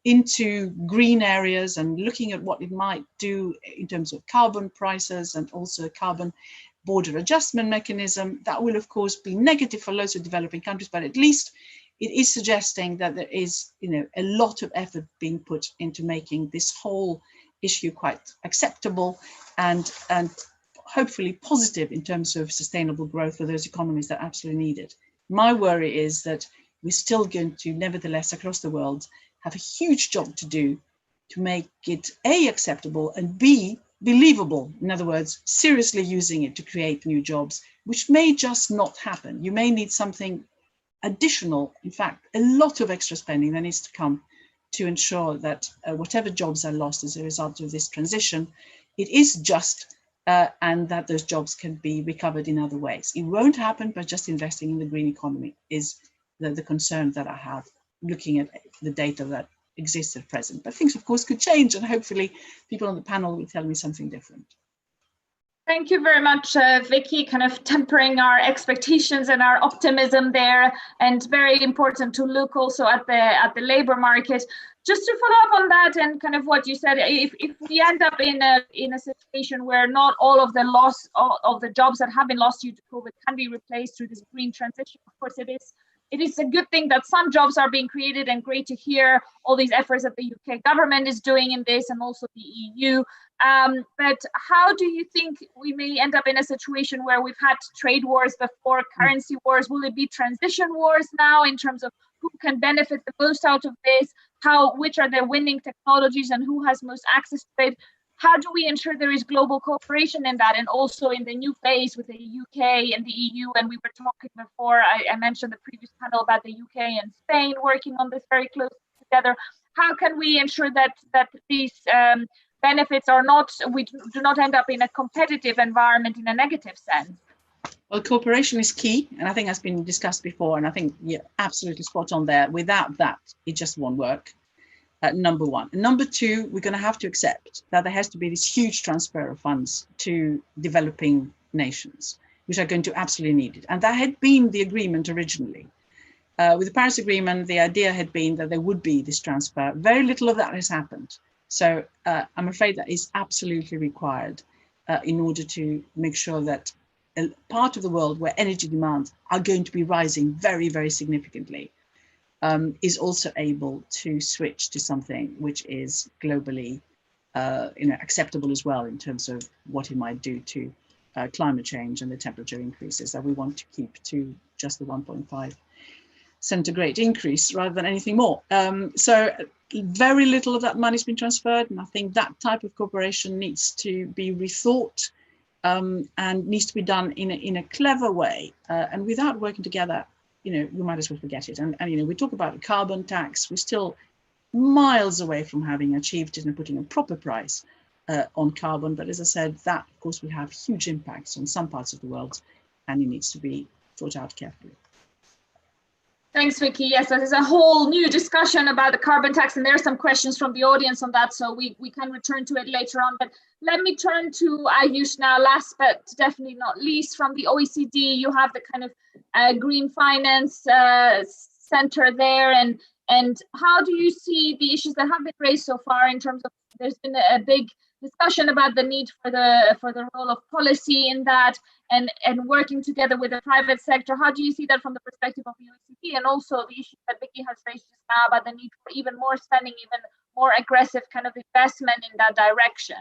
into green areas and looking at what it might do in terms of carbon prices and also a carbon border adjustment mechanism. That will, of course, be negative for loads of developing countries, but at least it is suggesting that there is, a lot of effort being put into making this whole issue quite acceptable and hopefully positive in terms of sustainable growth for those economies that absolutely need it. My worry is that we're still going to, nevertheless, across the world, have a huge job to do to make it A, acceptable, and B, believable. In other words, seriously using it to create new jobs, which may just not happen. You may need something additional, in fact, a lot of extra spending that needs to come to ensure that whatever jobs are lost as a result of this transition, it is just and that those jobs can be recovered in other ways. It won't happen by just investing in the green economy is the concern that I have looking at the data that exists at present. But things, of course, could change, and hopefully people on the panel will tell me something different. Thank you very much, Vicky, kind of tempering our expectations and our optimism there, and very important to look also at the labor market. Just to follow up on that and kind of what you said, if we end up in a situation where not all of the loss of the jobs that have been lost due to COVID can be replaced through this green transition, of course it is a good thing that some jobs are being created, and great to hear all these efforts that the UK government is doing in this and also the EU. But how do you think we may end up in a situation where we've had trade wars before, currency wars? Will it be transition wars now in terms of who can benefit the most out of this? Which are the winning technologies and who has most access to it? How do we ensure there is global cooperation in that, and also in the new phase with the UK and the EU? And we were talking before, I mentioned the previous panel about the UK and Spain working on this very closely together. How can we ensure that these benefits are not, we do not end up in a competitive environment in a negative sense? Well, cooperation is key, and I think that's been discussed before, and I think you're absolutely spot on there. Without that, it just won't work. Number one. Number two, we're going to have to accept that there has to be this huge transfer of funds to developing nations, which are going to absolutely need it. And that had been the agreement originally. With the Paris Agreement, the idea had been that there would be this transfer. Very little of that has happened. So I'm afraid that is absolutely required in order to make sure that a part of the world where energy demands are going to be rising very, very significantly is also able to switch to something which is globally acceptable as well in terms of what it might do to climate change and the temperature increases that we want to keep to just the 1.5 centigrade increase rather than anything more. So very little of that money has been transferred, and I think that type of cooperation needs to be rethought and needs to be done in a clever way, and without working together, we might as well forget it. And we talk about a carbon tax. We're still miles away from having achieved it and putting a proper price on carbon. But as I said, that of course will have huge impacts on some parts of the world, and it needs to be thought out carefully. Thanks, Vicky. Yes, there's a whole new discussion about the carbon tax, and there are some questions from the audience on that, so we can return to it later on. But let me turn to Ayush now, last but definitely not least. From the OECD, you have the kind of green finance center there, and how do you see the issues that have been raised so far in terms of, there's been a big discussion about the need for the role of policy in that, and working together with the private sector. How do you see that from the perspective of the OECD, and also the issues that Vicky has raised just now about the need for even more spending, even more aggressive kind of investment in that direction?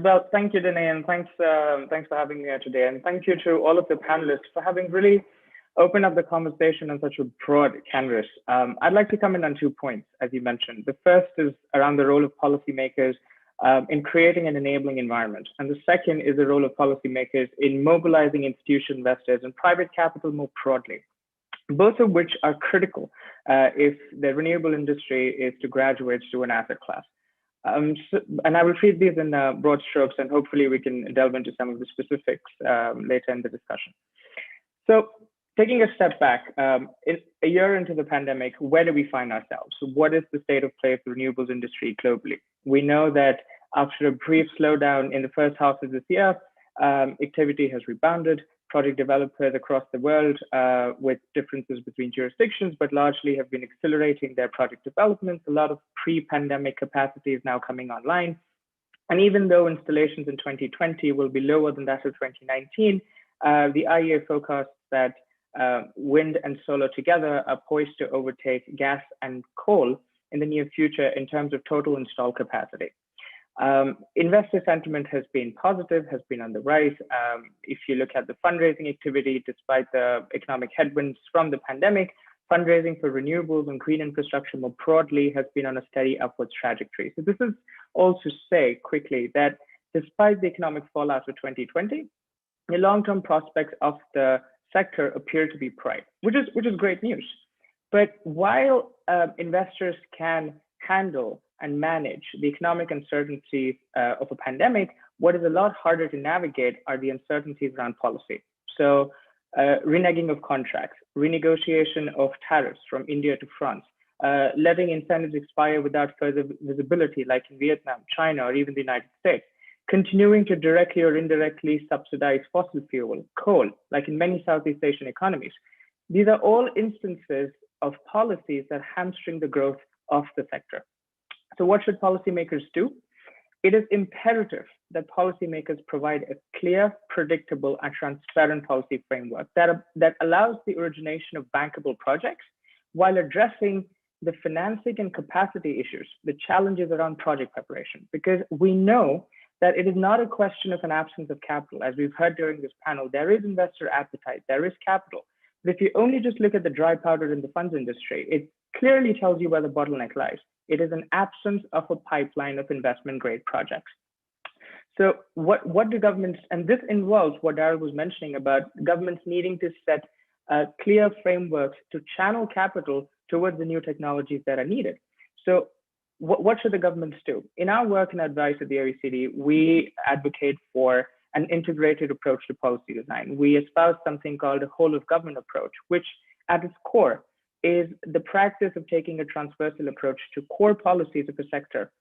Well, thank you, Danae, and thanks for having me here today, and thank you to all of the panelists for having really open up the conversation on such a broad canvas. I'd like to comment on 2 points, as you mentioned. The first is around the role of policymakers in creating an enabling environment. And the second is the role of policymakers in mobilizing institutional investors and private capital more broadly, both of which are critical if the renewable industry is to graduate to an asset class. And I will treat these in broad strokes, and hopefully we can delve into some of the specifics later in the discussion. So taking a step back, a year into the pandemic, where do we find ourselves? What is the state of play of the renewables industry globally? We know that after a brief slowdown in the first half of this year, activity has rebounded. Project developers across the world, with differences between jurisdictions, but largely have been accelerating their project developments. A lot of pre-pandemic capacity is now coming online. And even though installations in 2020 will be lower than that of 2019, the IEA forecasts that wind and solar together are poised to overtake gas and coal in the near future in terms of total installed capacity. Investor sentiment has been positive, has been on the rise. If you look at the fundraising activity, despite the economic headwinds from the pandemic, fundraising for renewables and green infrastructure more broadly has been on a steady upwards trajectory. So this is all to say quickly that despite the economic fallout of 2020, the long-term prospects of the sector appear to be bright, which is great news. But while investors can handle and manage the economic uncertainty of a pandemic, what is a lot harder to navigate are the uncertainties around policy. So reneging of contracts, renegotiation of tariffs from India to France, letting incentives expire without further visibility, like in Vietnam, China, or even the United States, continuing to directly or indirectly subsidize fossil fuel, coal, like in many Southeast Asian economies. These are all instances of policies that hamstring the growth of the sector. So what should policymakers do? It is imperative that policymakers provide a clear, predictable, and transparent policy framework that allows the origination of bankable projects while addressing the financing and capacity issues, the challenges around project preparation, because we know that it is not a question of an absence of capital. As we've heard during this panel, there is investor appetite, there is capital. But if you only just look at the dry powder in the funds industry, it clearly tells you where the bottleneck lies. It is an absence of a pipeline of investment grade projects. So what do governments, and this involves what Daryl was mentioning about governments needing to set clear frameworks to channel capital towards the new technologies that are needed. So what should the governments do? In our work and advice at the OECD, we advocate for an integrated approach to policy design. We espouse something called a whole of government approach, which at its core is the practice of taking a transversal approach to core policies of a sector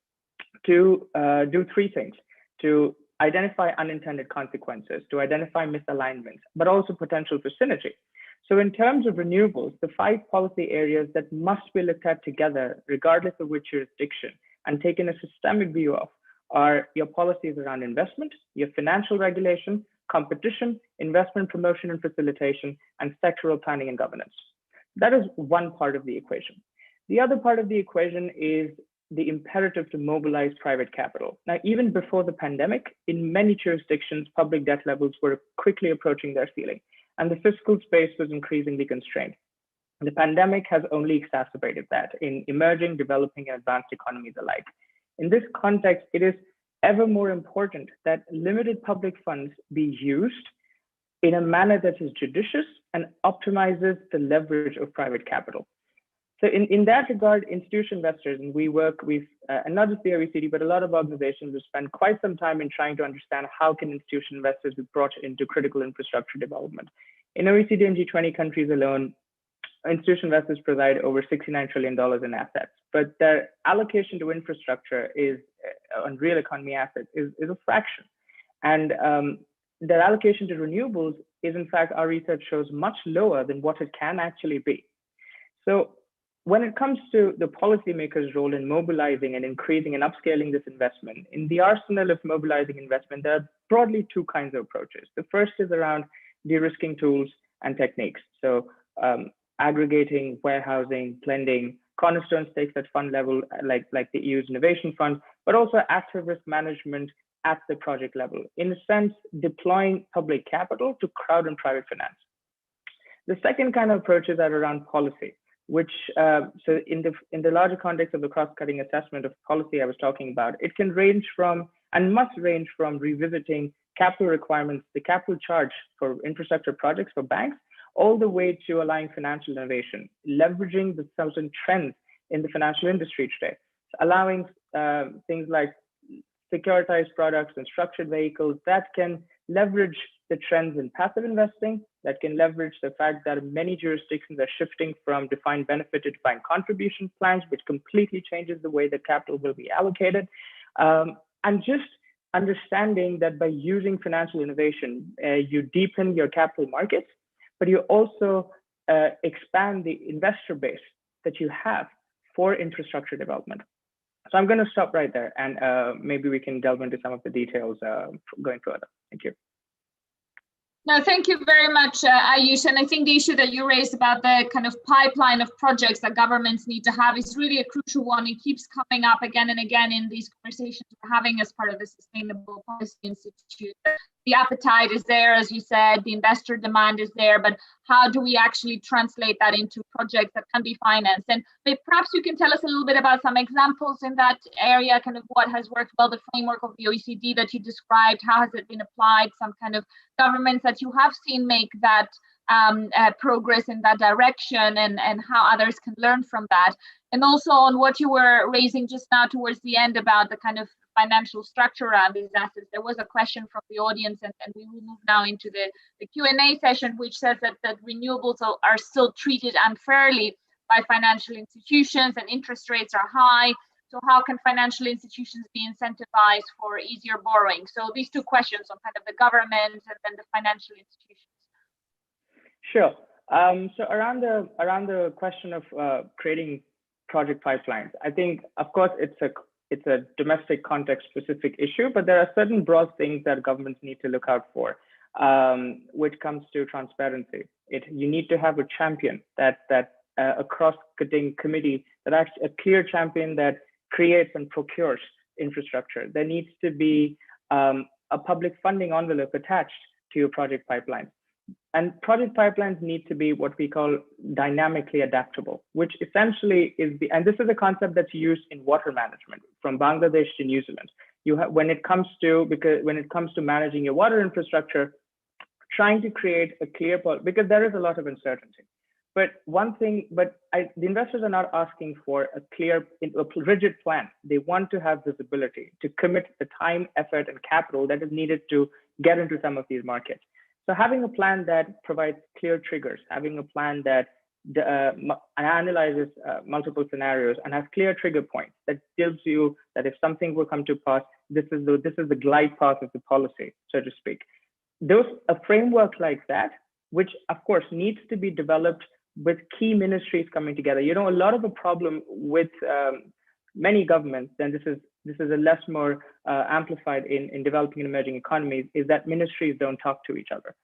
to do three things: to identify unintended consequences, to identify misalignments, but also potential for synergy. So in terms of renewables, the 5 policy areas that must be looked at together, regardless of which jurisdiction, and taken a systemic view of, are your policies around investment, your financial regulation, competition, investment promotion and facilitation, and sectoral planning and governance. That is one part of the equation. The other part of the equation is the imperative to mobilize private capital. Now, even before the pandemic, in many jurisdictions, public debt levels were quickly approaching their ceiling, and the fiscal space was increasingly constrained. The pandemic has only exacerbated that in emerging, developing, and advanced economies alike. In this context, it is ever more important that limited public funds be used in a manner that is judicious and optimizes the leverage of private capital. So in that regard, institutional investors, and we work with, and not just the OECD, but a lot of organizations have spent quite some time in trying to understand how can institutional investors be brought into critical infrastructure development. In OECD and G20 countries alone, institutional investors provide over $69 trillion in assets, but their allocation to infrastructure is on real economy assets is a fraction. And their allocation to renewables is, in fact, our research shows much lower than what it can actually be. So when it comes to the policymakers' role in mobilizing and increasing and upscaling this investment, in the arsenal of mobilizing investment, there are broadly 2 kinds of approaches. The first is around de-risking tools and techniques. So aggregating, warehousing, blending, cornerstone stakes at fund level, like the EU's Innovation Fund, but also active risk management at the project level. In a sense, deploying public capital to crowd and private finance. The second kind of approaches are around policy, which so in the larger context of the cross-cutting assessment of policy I was talking about, it can range from and must range from revisiting capital requirements, the capital charge for infrastructure projects for banks, all the way to allowing financial innovation, leveraging the certain trends in the financial industry today, allowing things like securitized products and structured vehicles that can leverage the trends in passive investing, that can leverage the fact that many jurisdictions are shifting from defined benefit to defined contribution plans, which completely changes the way that capital will be allocated. And just understanding that by using financial innovation, you deepen your capital markets, but you also expand the investor base that you have for infrastructure development. So I'm going to stop right there, and maybe we can delve into some of the details going further. Thank you. No, thank you very much, Ayush. And I think the issue that you raised about the kind of pipeline of projects that governments need to have is really a crucial one. It keeps coming up again and again in these conversations we're having as part of the Sustainable Policy Institute. The appetite is there, as you said, the investor demand is there, but how do we actually translate that into projects that can be financed? And perhaps you can tell us a little bit about some examples in that area, kind of what has worked well, the framework of the OECD that you described, how has it been applied, some kind of governments that you have seen make that progress in that direction, and how others can learn from that. And also on what you were raising just now towards the end about the kind of financial structure around these assets. There was a question from the audience, and we will move now into the Q&A session, which says that renewables are still treated unfairly by financial institutions and interest rates are high. So how can financial institutions be incentivized for easier borrowing? So these two questions on kind of the government and then the financial institutions. Sure. So around the question of creating project pipelines, I think, of course, it's a domestic context specific issue, but there are certain broad things that governments need to look out for, which comes to transparency. You need to have a champion that a cross-cutting committee that actually a clear champion that creates and procures infrastructure. There needs to be a public funding envelope attached to your project pipeline. And project pipelines need to be what we call dynamically adaptable, which essentially is and this is a concept that's used in water management from Bangladesh to New Zealand. When it comes to managing your water infrastructure, trying to create a clear, because there is a lot of uncertainty. But the investors are not asking for a clear, a rigid plan. They want to have visibility, to commit the time, effort, and capital that is needed to get into some of these markets. So having a plan that provides clear triggers, having a plan that analyzes multiple scenarios and has clear trigger points that tells you that if something will come to pass, this is the glide path of the policy, so to speak. A framework like that, which of course needs to be developed with key ministries coming together. You know, a lot of the problem with many governments, and this is a less more amplified in developing and emerging economies, is that ministries don't talk to each other.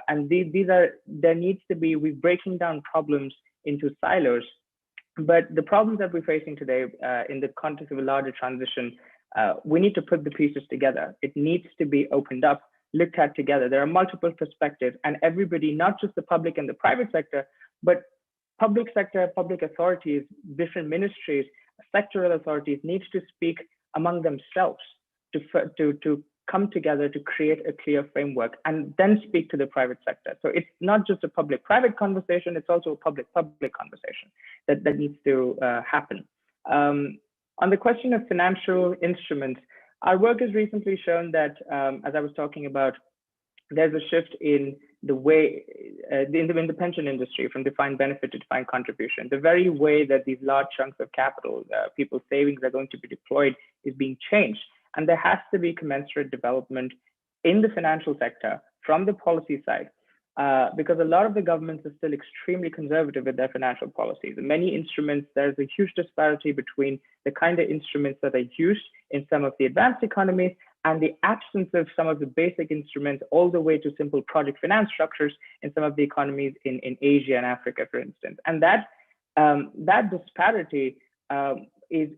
And there needs to be, we're breaking down problems into silos. But the problems that we're facing today in the context of a larger transition, we need to put the pieces together. It needs to be opened up, looked at together. There are multiple perspectives, and everybody, not just the public and the private sector, but public sector, public authorities, different ministries, sectoral authorities needs to speak among themselves to come together to create a clear framework and then speak to the private sector. So it's not just a public-private conversation, it's also a public-public conversation that needs to happen. On the question of financial instruments, our work has recently shown that, as I was talking about, there's a shift in the way, in the pension industry from defined benefit to defined contribution. The very way that these large chunks of capital, people's savings are going to be deployed is being changed. And there has to be commensurate development in the financial sector from the policy side, because a lot of the governments are still extremely conservative with their financial policies. In many instruments, there's a huge disparity between the kind of instruments that are used in some of the advanced economies and the absence of some of the basic instruments all the way to simple project finance structures in some of the economies in Asia and Africa, for instance. And that disparity is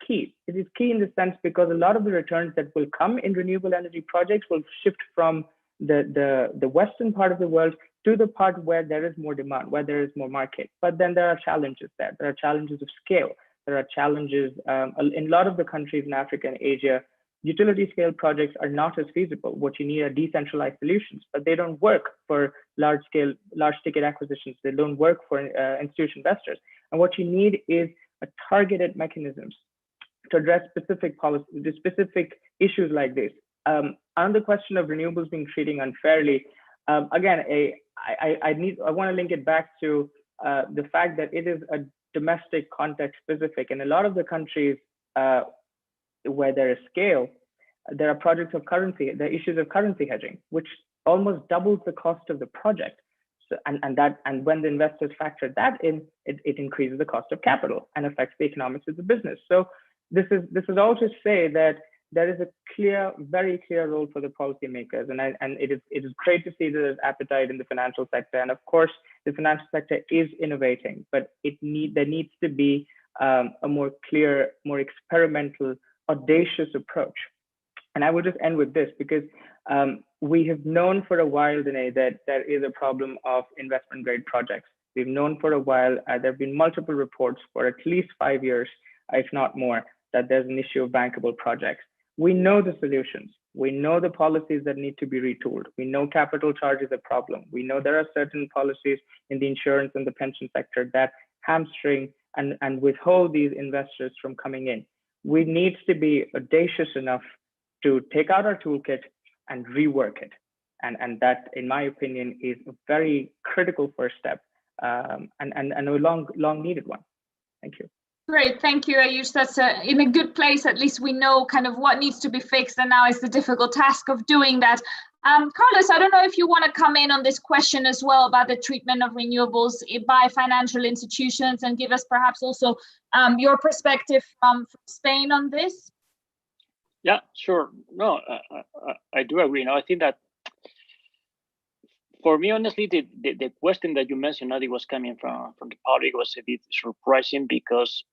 key. It is key in the sense because a lot of the returns that will come in renewable energy projects will shift from the Western part of the world to the part where there is more demand, where there is more market. But then there are challenges there. There are challenges of scale. There are challenges in a lot of the countries in Africa and Asia. Utility scale projects are not as feasible. What you need are decentralized solutions, but they don't work for large ticket acquisitions. They don't work for institutional investors. And what you need is a targeted mechanisms to address specific policies, specific issues like this. On the question of renewables being treated unfairly, again, I want to link it back to the fact that it is a domestic context specific. In a lot of the countries where there is scale, there are projects of currency, there are issues of currency hedging, which almost doubles the cost of the project. So, and when the investors factor that in, it increases the cost of capital and affects the economics of the business. So this is all to say that there is a clear, very clear role for the policymakers, and it is great to see that there's appetite in the financial sector. And of course, the financial sector is innovating, but there needs to be a more clear, more experimental, audacious approach. And I will just end with this, because we have known for a while, Danae, that there is a problem of investment grade projects. We've known for a while, there have been multiple reports for at least 5 years, if not more, that there's an issue of bankable projects. We know the solutions. We know the policies that need to be retooled. We know capital charge is a problem. We know there are certain policies in the insurance and the pension sector that hamstring and withhold these investors from coming in. We need to be audacious enough to take out our toolkit and rework it. And that, in my opinion, is a very critical first step and a long needed one. Thank you. Great, thank you, Ayush. That's in a good place. At least we know kind of what needs to be fixed, and now it's the difficult task of doing that. Carlos, I don't know if you want to come in on this question as well about the treatment of renewables by financial institutions, and give us perhaps also your perspective from Spain on this. Yeah, sure. No, I do agree. No, I think that for me, honestly, the question that you mentioned, that it was coming from the public, was a bit surprising, because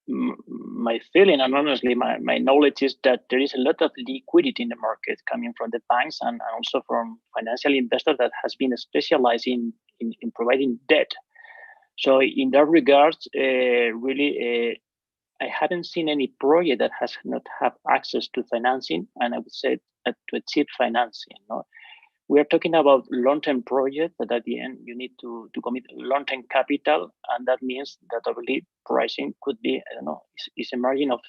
my feeling, and honestly my knowledge, is that there is a lot of liquidity in the market coming from the banks and also from financial investors that has been specialized in providing debt. So in that regard, really, I haven't seen any project that has not have access to financing, and I would say to achieve financing. No? We are talking about long-term projects that at the end you need to commit long-term capital, and that means that obviously pricing could be, I don't know, is a margin of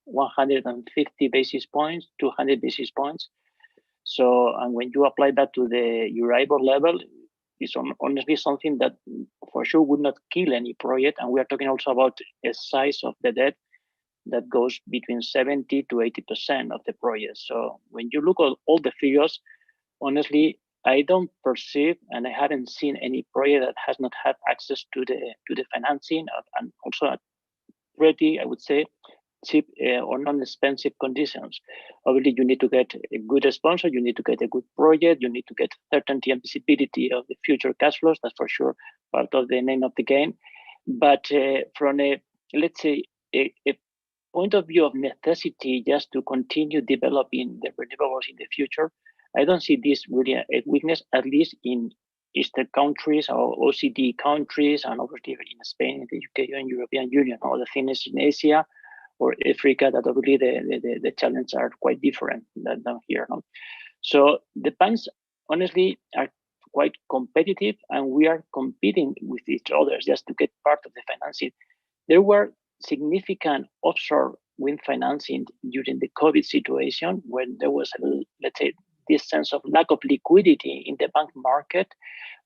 150 basis points, 200 basis points. So, and when you apply that to the Euribor level, it's honestly something that for sure would not kill any project. And we are talking also about a size of the debt that goes between 70 to 80% of the project. So when you look at all the figures, honestly, I don't perceive, and I haven't seen any project that has not had access to the financing, and also at pretty, I would say, cheap or non-expensive conditions. Obviously, you need to get a good sponsor, you need to get a good project, you need to get certainty and visibility of the future cash flows. That's for sure part of the name of the game. But from a, let's say, a point of view of necessity, just to continue developing the renewables in the future, I don't see this really a weakness, at least in Eastern countries or OECD countries, and obviously in Spain, the UK, and European Union, or the things in Asia or Africa, that obviously the challenges are quite different than here. No? So the banks, honestly, are quite competitive, and we are competing with each other just to get part of the financing. There were significant offshore wind financing during the COVID situation, when there was, let's say, this sense of lack of liquidity in the bank market,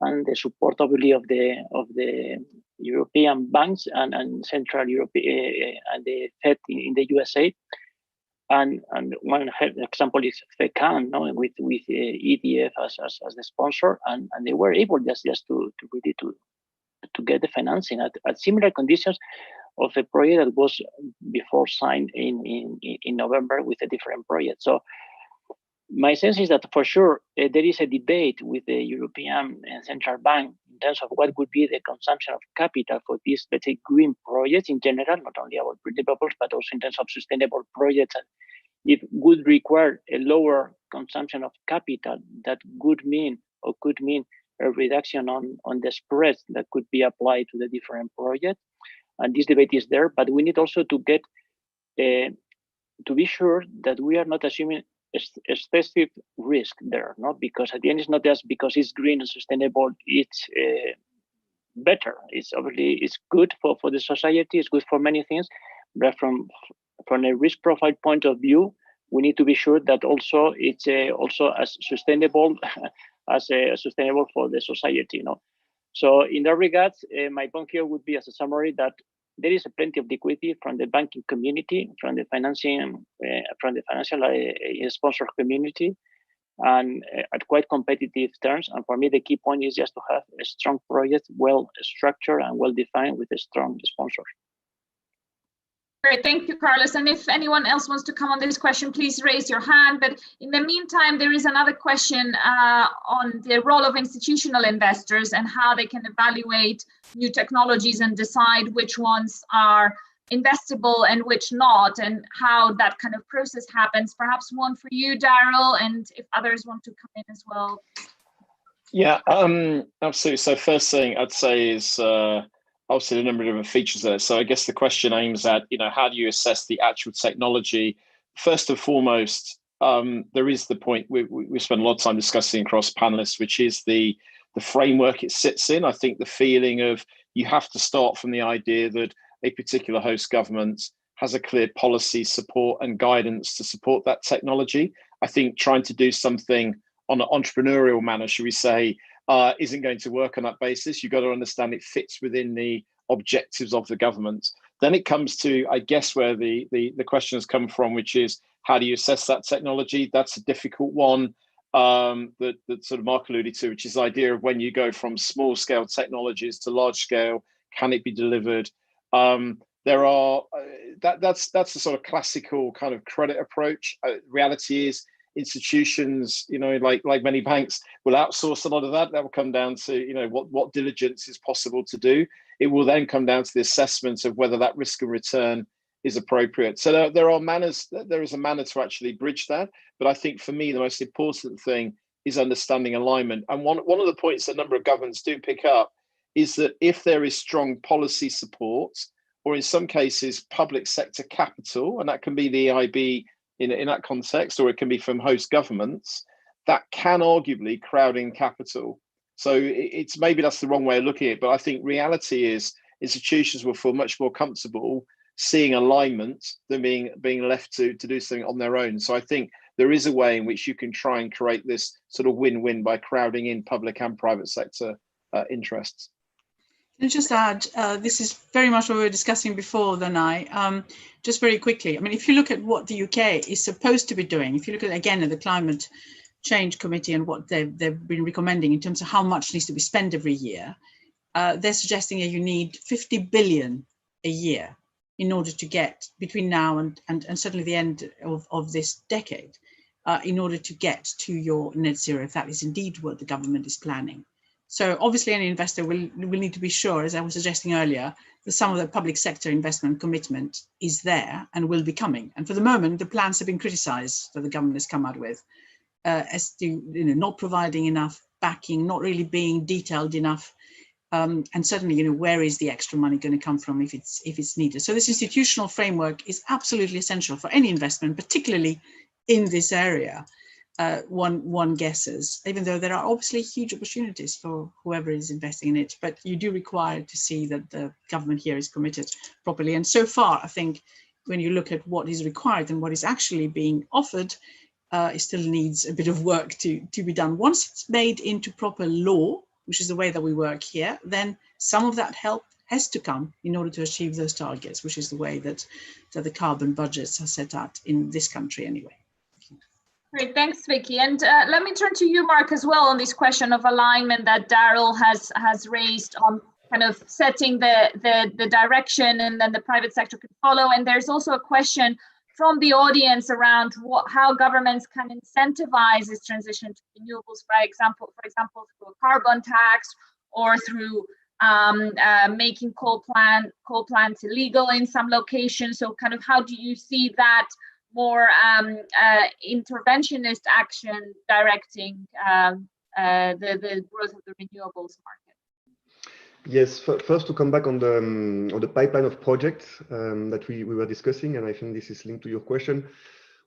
and the support obviously of the European banks and Central Europe and the Fed in the USA. And one example is FECAN, no, with EDF as the sponsor, and they were able just to really to get the financing at similar conditions of a project that was before signed in November with a different project. So my sense is that for sure there is a debate with the European Central Bank in terms of what would be the consumption of capital for these, let's say, green projects in general, not only about renewables, but also in terms of sustainable projects. And it would require a lower consumption of capital, that would mean or could mean a reduction on the spreads that could be applied to the different projects. And this debate is there, but we need also to get to be sure that we are not assuming excessive risk there, no? Because at the end, it's not just because it's green and sustainable, it's better. It's obviously it's good for the society, it's good for many things, but from a risk profile point of view, we need to be sure that also it's also as sustainable as sustainable for the society, you know. So in that regard, my point here would be as a summary that there is plenty of liquidity from the banking community, from the financing, from the financial sponsor community, and at quite competitive terms. And for me, the key point is just to have a strong project, well structured and well defined with a strong sponsor. Great, thank you, Carlos. And if anyone else wants to come on this question, please raise your hand. But in the meantime, there is another question on the role of institutional investors and how they can evaluate new technologies and decide which ones are investable and which not, and how that kind of process happens. Perhaps one for you, Daryl, and if others want to come in as well. Yeah, absolutely. So first thing I'd say is obviously a number of different features there. So I guess the question aims at, you know, how do you assess the actual technology? First and foremost, there is the point we spend a lot of time discussing across panelists, which is the framework it sits in. I think the feeling of you have to start from the idea that a particular host government has a clear policy support and guidance to support that technology. I think trying to do something on an entrepreneurial manner, should we say, isn't going to work on that basis. You've got to understand it fits within the objectives of the government. Then it comes to, I guess, where the questions come from, which is how do you assess that technology? That's a difficult one that sort of Mark alluded to, which is the idea of when you go from small scale technologies to large scale, can it be delivered? There are that's the sort of classical kind of credit approach. Reality is institutions, you know, like many banks, will outsource a lot of that. That will come down to, you know, what diligence is possible to do. It will then come down to the assessment of whether that risk and return is appropriate. So there are manners. There is a manner to actually bridge that. But I think for me, the most important thing is understanding alignment. And one of the points a number of governments do pick up is that if there is strong policy support, or in some cases public sector capital, and that can be the EIB in that context, or it can be from host governments, that can arguably crowd in capital. So it's maybe that's the wrong way of looking at it, but I think reality is institutions will feel much more comfortable seeing alignment than being left to do something on their own. So I think there is a way in which you can try and create this sort of win-win by crowding in public and private sector interests. Can I just add, this is very much what we were discussing before, Danai. Just very quickly, I mean, if you look at what the UK is supposed to be doing, if you look at, again, at the Climate Change Committee and what they've been recommending in terms of how much needs to be spent every year, they're suggesting that you need 50 billion a year in order to get, between now and certainly the end of this decade, in order to get to your net zero, if that is indeed what the government is planning. So obviously any investor will need to be sure, as I was suggesting earlier, that some of the public sector investment commitment is there and will be coming. And for the moment, the plans have been criticised that the government has come out with as to, you know, not providing enough backing, not really being detailed enough, and certainly, you know, where is the extra money going to come from if it's needed? So this institutional framework is absolutely essential for any investment, particularly in this area. One guesses, even though there are obviously huge opportunities for whoever is investing in it, but you do require to see that the government here is committed properly. And so far, I think when you look at what is required and what is actually being offered, it still needs a bit of work to be done. Once it's made into proper law, which is the way that we work here, then some of that help has to come in order to achieve those targets, which is the way that the carbon budgets are set out in this country anyway. Great, thanks, Vicky. And let me turn to you, Mark, as well on this question of alignment that Daryl has raised on kind of setting the direction, and then the private sector could follow. And there's also a question from the audience around how governments can incentivize this transition to renewables, for example, through a carbon tax or through making coal plants illegal in some locations. So kind of how do you see that more interventionist action directing the growth of the renewables market? Yes, first to come back on the pipeline of projects that we were discussing, and I think this is linked to your question.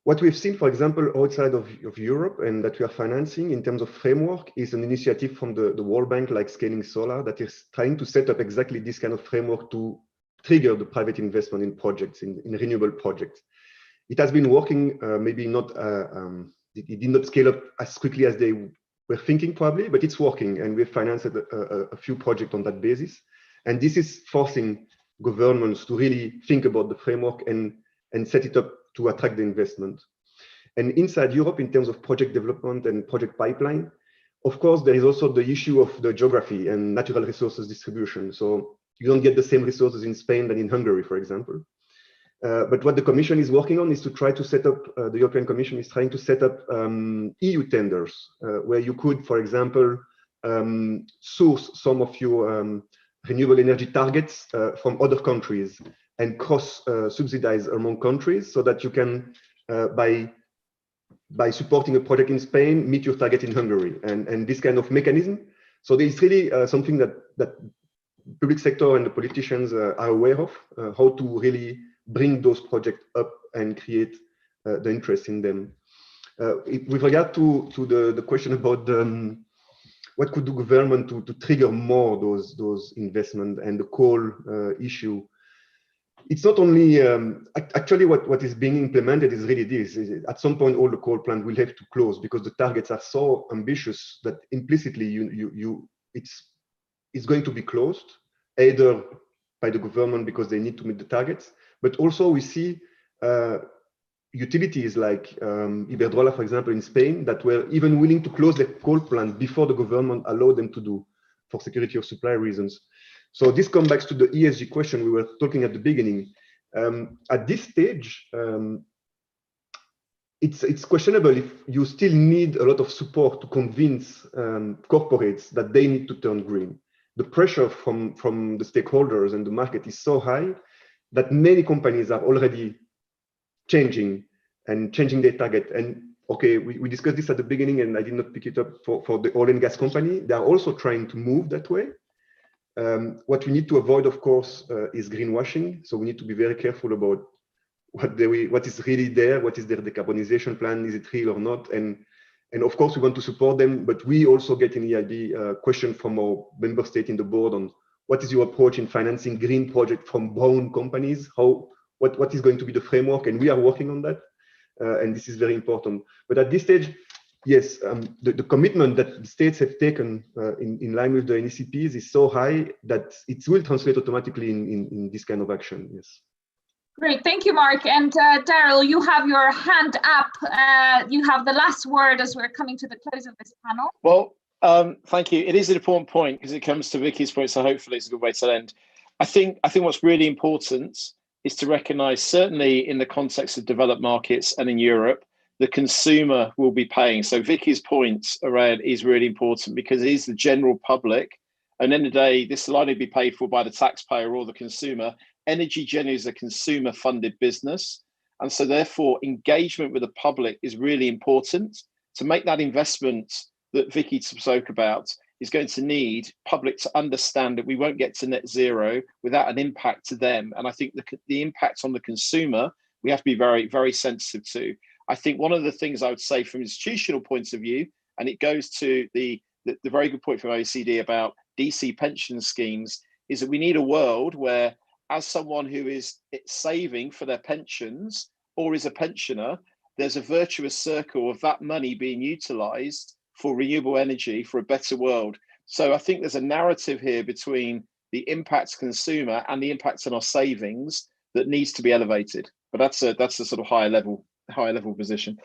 What we've seen, for example, outside of Europe and that we are financing in terms of framework is an initiative from the World Bank, like Scaling Solar, that is trying to set up exactly this kind of framework to trigger the private investment in projects, in renewable projects. It has been working, maybe not, it did not scale up as quickly as they were thinking probably, but it's working, and we've financed a few projects on that basis. And this is forcing governments to really think about the framework and set it up to attract the investment. And inside Europe, in terms of project development and project pipeline, of course, there is also the issue of the geography and natural resources distribution. So you don't get the same resources in Spain than in Hungary, for example. But what the Commission is working on is to try to set up, the European Commission is trying to set up EU tenders, where you could, for example, source some of your renewable energy targets from other countries and cross-subsidize among countries, so that you can, by supporting a project in Spain, meet your target in Hungary, and this kind of mechanism. So there's really something that public sector and the politicians are aware of, how to really bring those projects up and create the interest in them. With regard to the question about what could do government to trigger more those investment and the coal issue, it's not only actually what is being implemented is really this. At some point, all the coal plants will have to close because the targets are so ambitious that implicitly it's going to be closed, either by the government because they need to meet the targets, but also we see utilities like Iberdrola, for example, in Spain, that were even willing to close their coal plant before the government allowed them to do, for security of supply reasons. So this comes back to the ESG question we were talking at the beginning. At this stage, it's questionable if you still need a lot of support to convince corporates that they need to turn green. The pressure from the stakeholders and the market is so high that many companies are already changing their target. And okay, we discussed this at the beginning, and I did not pick it up for the oil and gas company. They are also trying to move that way. What we need to avoid, of course, is greenwashing. So we need to be very careful about what is really there, what is their decarbonization plan, is it real or not? And of course, we want to support them, but we also get in EIB a question from our member state in the board on what is your approach in financing green projects from brown companies? What is going to be the framework? And we are working on that, and this is very important. But at this stage, yes, the commitment that the states have taken in line with the NECPs is so high that it will translate automatically in this kind of action. Yes. Great, thank you, Mark. And Daryl, you have your hand up. You have the last word as we're coming to the close of this panel. Well, thank you. It is an important point because it comes to Vicky's point, so hopefully it's a good way to end. I think what's really important is to recognise, certainly in the context of developed markets and in Europe, the consumer will be paying. So Vicky's point around is really important because it is the general public. And at the end of the day, this will only be paid for by the taxpayer or the consumer. Energy generally is a consumer-funded business. And so therefore, engagement with the public is really important. To make that investment that Vicky spoke about is going to need public to understand that we won't get to net zero without an impact to them. And I think the impact on the consumer, we have to be very, very sensitive to. I think one of the things I would say from institutional points of view, and it goes to the very good point from OECD about DC pension schemes, is that we need a world where, as someone who is saving for their pensions or is a pensioner, there's a virtuous circle of that money being utilised for renewable energy for a better world. So I think there's a narrative here between the impact to consumer and the impact on our savings that needs to be elevated. But that's a sort of higher level position.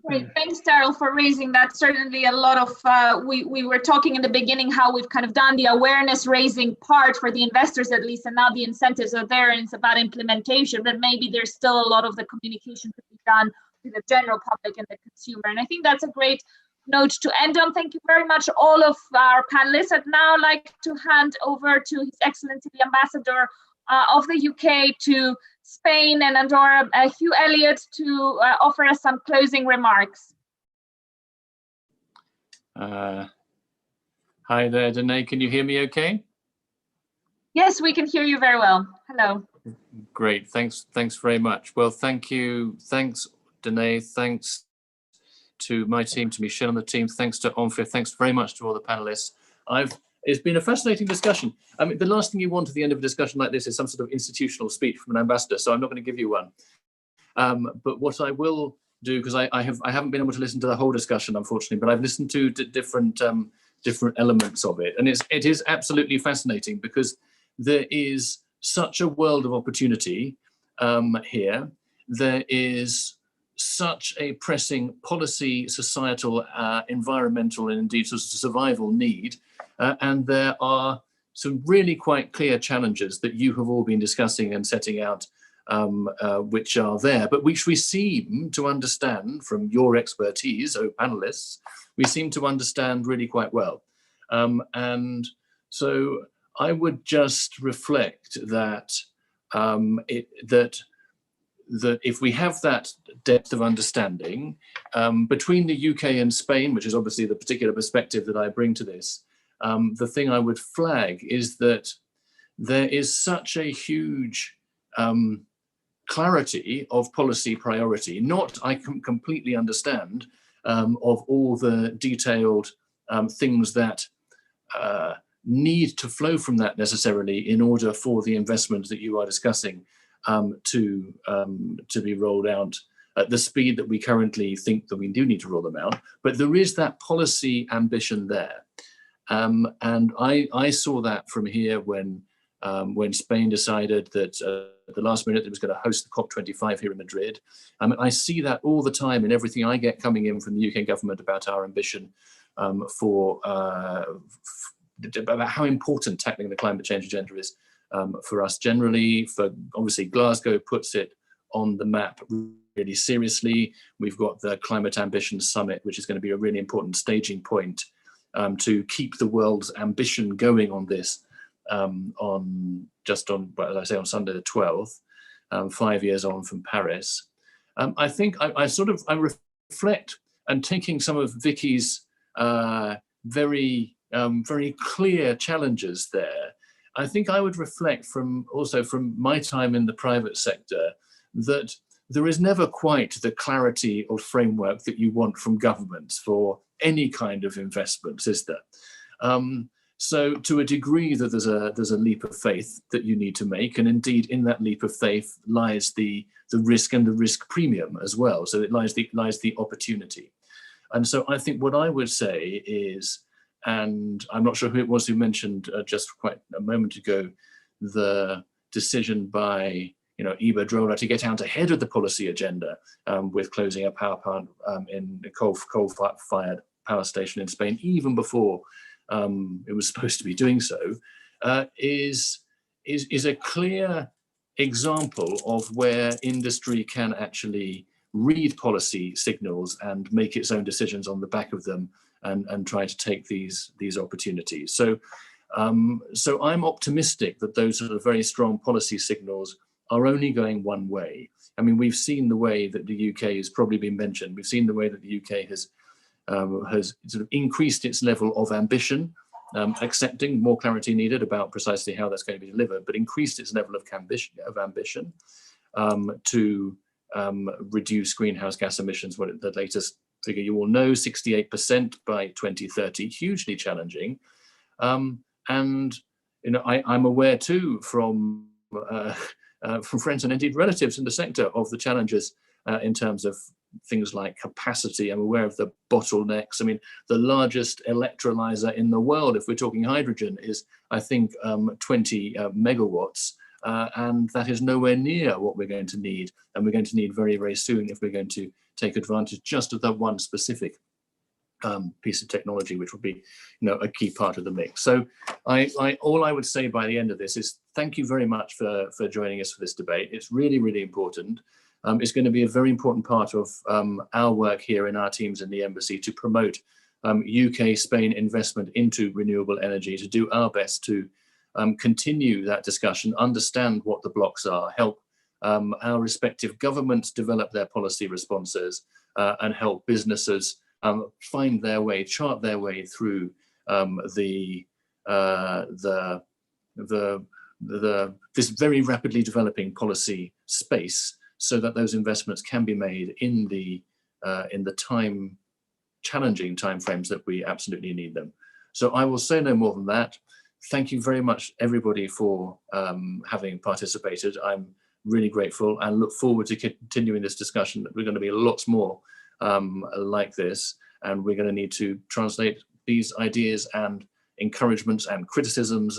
Great, thanks, Daryl, for raising that. Certainly a lot of, we were talking in the beginning how we've kind of done the awareness raising part for the investors at least, and now the incentives are there and it's about implementation, but maybe there's still a lot of the communication to be done with the general public and the consumer. And I think that's a great note to end on. Thank you very much, all of our panelists. I'd now like to hand over to His Excellency the Ambassador of the UK to Spain and Andorra, Hugh Elliott, to offer us some closing remarks. Hi there, Danae. Can you hear me okay? Yes, we can hear you very well. Hello. Great. Thanks very much. Well, thank you. Thanks, Danae. Thanks to my team, to Michelle and the team. Thanks to OMFIF. Thanks very much to all the panelists. It's been a fascinating discussion. I mean, the last thing you want at the end of a discussion like this is some sort of institutional speech from an ambassador, so I'm not going to give you one. But what I will do, because I haven't been able to listen to the whole discussion, unfortunately, but I've listened to different elements of it, and it is absolutely fascinating because there is such a world of opportunity here. There is such a pressing policy, societal, environmental, and indeed sort of survival need. And there are some really quite clear challenges that you have all been discussing and setting out, which are there, but which we seem to understand from your expertise, panelists, we seem to understand really quite well. And so I would just reflect that that if we have that depth of understanding between the UK and Spain, which is obviously the particular perspective that I bring to this, the thing I would flag is that there is such a huge clarity of policy priority, not I can completely understand of all the detailed things that need to flow from that necessarily in order for the investment that you are discussing to be rolled out at the speed that we currently think that we do need to roll them out. But there is that policy ambition there. And I saw that from here when Spain decided that at the last minute it was going to host the COP25 here in Madrid. I see that all the time in everything I get coming in from the UK government about our ambition about how important tackling the climate change agenda is for us generally. For obviously Glasgow puts it on the map really seriously. We've got the Climate Ambition Summit, which is going to be a really important staging point to keep the world's ambition going on this on as I say, on Sunday the 12th, 5 years on from Paris. I think I reflect, and taking some of Vicky's very clear challenges there, I think I would reflect from my time in the private sector that there is never quite the clarity or framework that you want from governments for any kind of investments, is there? So to a degree that there's a leap of faith that you need to make, and indeed in that leap of faith lies the risk and the risk premium as well. So it lies the opportunity. And so I think what I would say is, and I'm not sure who it was who mentioned just quite a moment ago, the decision by Iberdrola to get out ahead of the policy agenda with closing a power plant in a coal-fired power station in Spain, even before it was supposed to be doing so, is a clear example of where industry can actually read policy signals and make its own decisions on the back of them and try to take these opportunities. So I'm optimistic that those sort of very strong policy signals are only going one way. I mean, we've seen the way that the UK has probably been mentioned. We've seen the way that the UK has sort of increased its level of ambition, accepting more clarity needed about precisely how that's going to be delivered, but increased its level of ambition to reduce greenhouse gas emissions. What the latest figure you all know, 68% by 2030, hugely challenging. And I'm aware too from friends and indeed relatives in the sector of the challenges in terms of things like capacity. I'm aware of the bottlenecks. I mean, the largest electrolyzer in the world, if we're talking hydrogen, is I think 20 megawatts. And that is nowhere near what we're going to need. And we're going to need very, very soon if we're going to take advantage just of that one specific piece of technology, which will be a key part of the mix. So all I would say by the end of this is thank you very much for joining us for this debate. It's really, really important. It's going to be a very important part of our work here in our teams in the embassy to promote UK-Spain investment into renewable energy, to do our best to continue that discussion, understand what the blocks are, help our respective governments develop their policy responses, and help businesses find their way, chart their way through this very rapidly developing policy space, so that those investments can be made in the challenging timeframes that we absolutely need them. So I will say no more than that. Thank you very much, everybody, for having participated. I'm really grateful and look forward to continuing this discussion. We're going to be lots more like this, and we're going to need to translate these ideas and encouragements and criticisms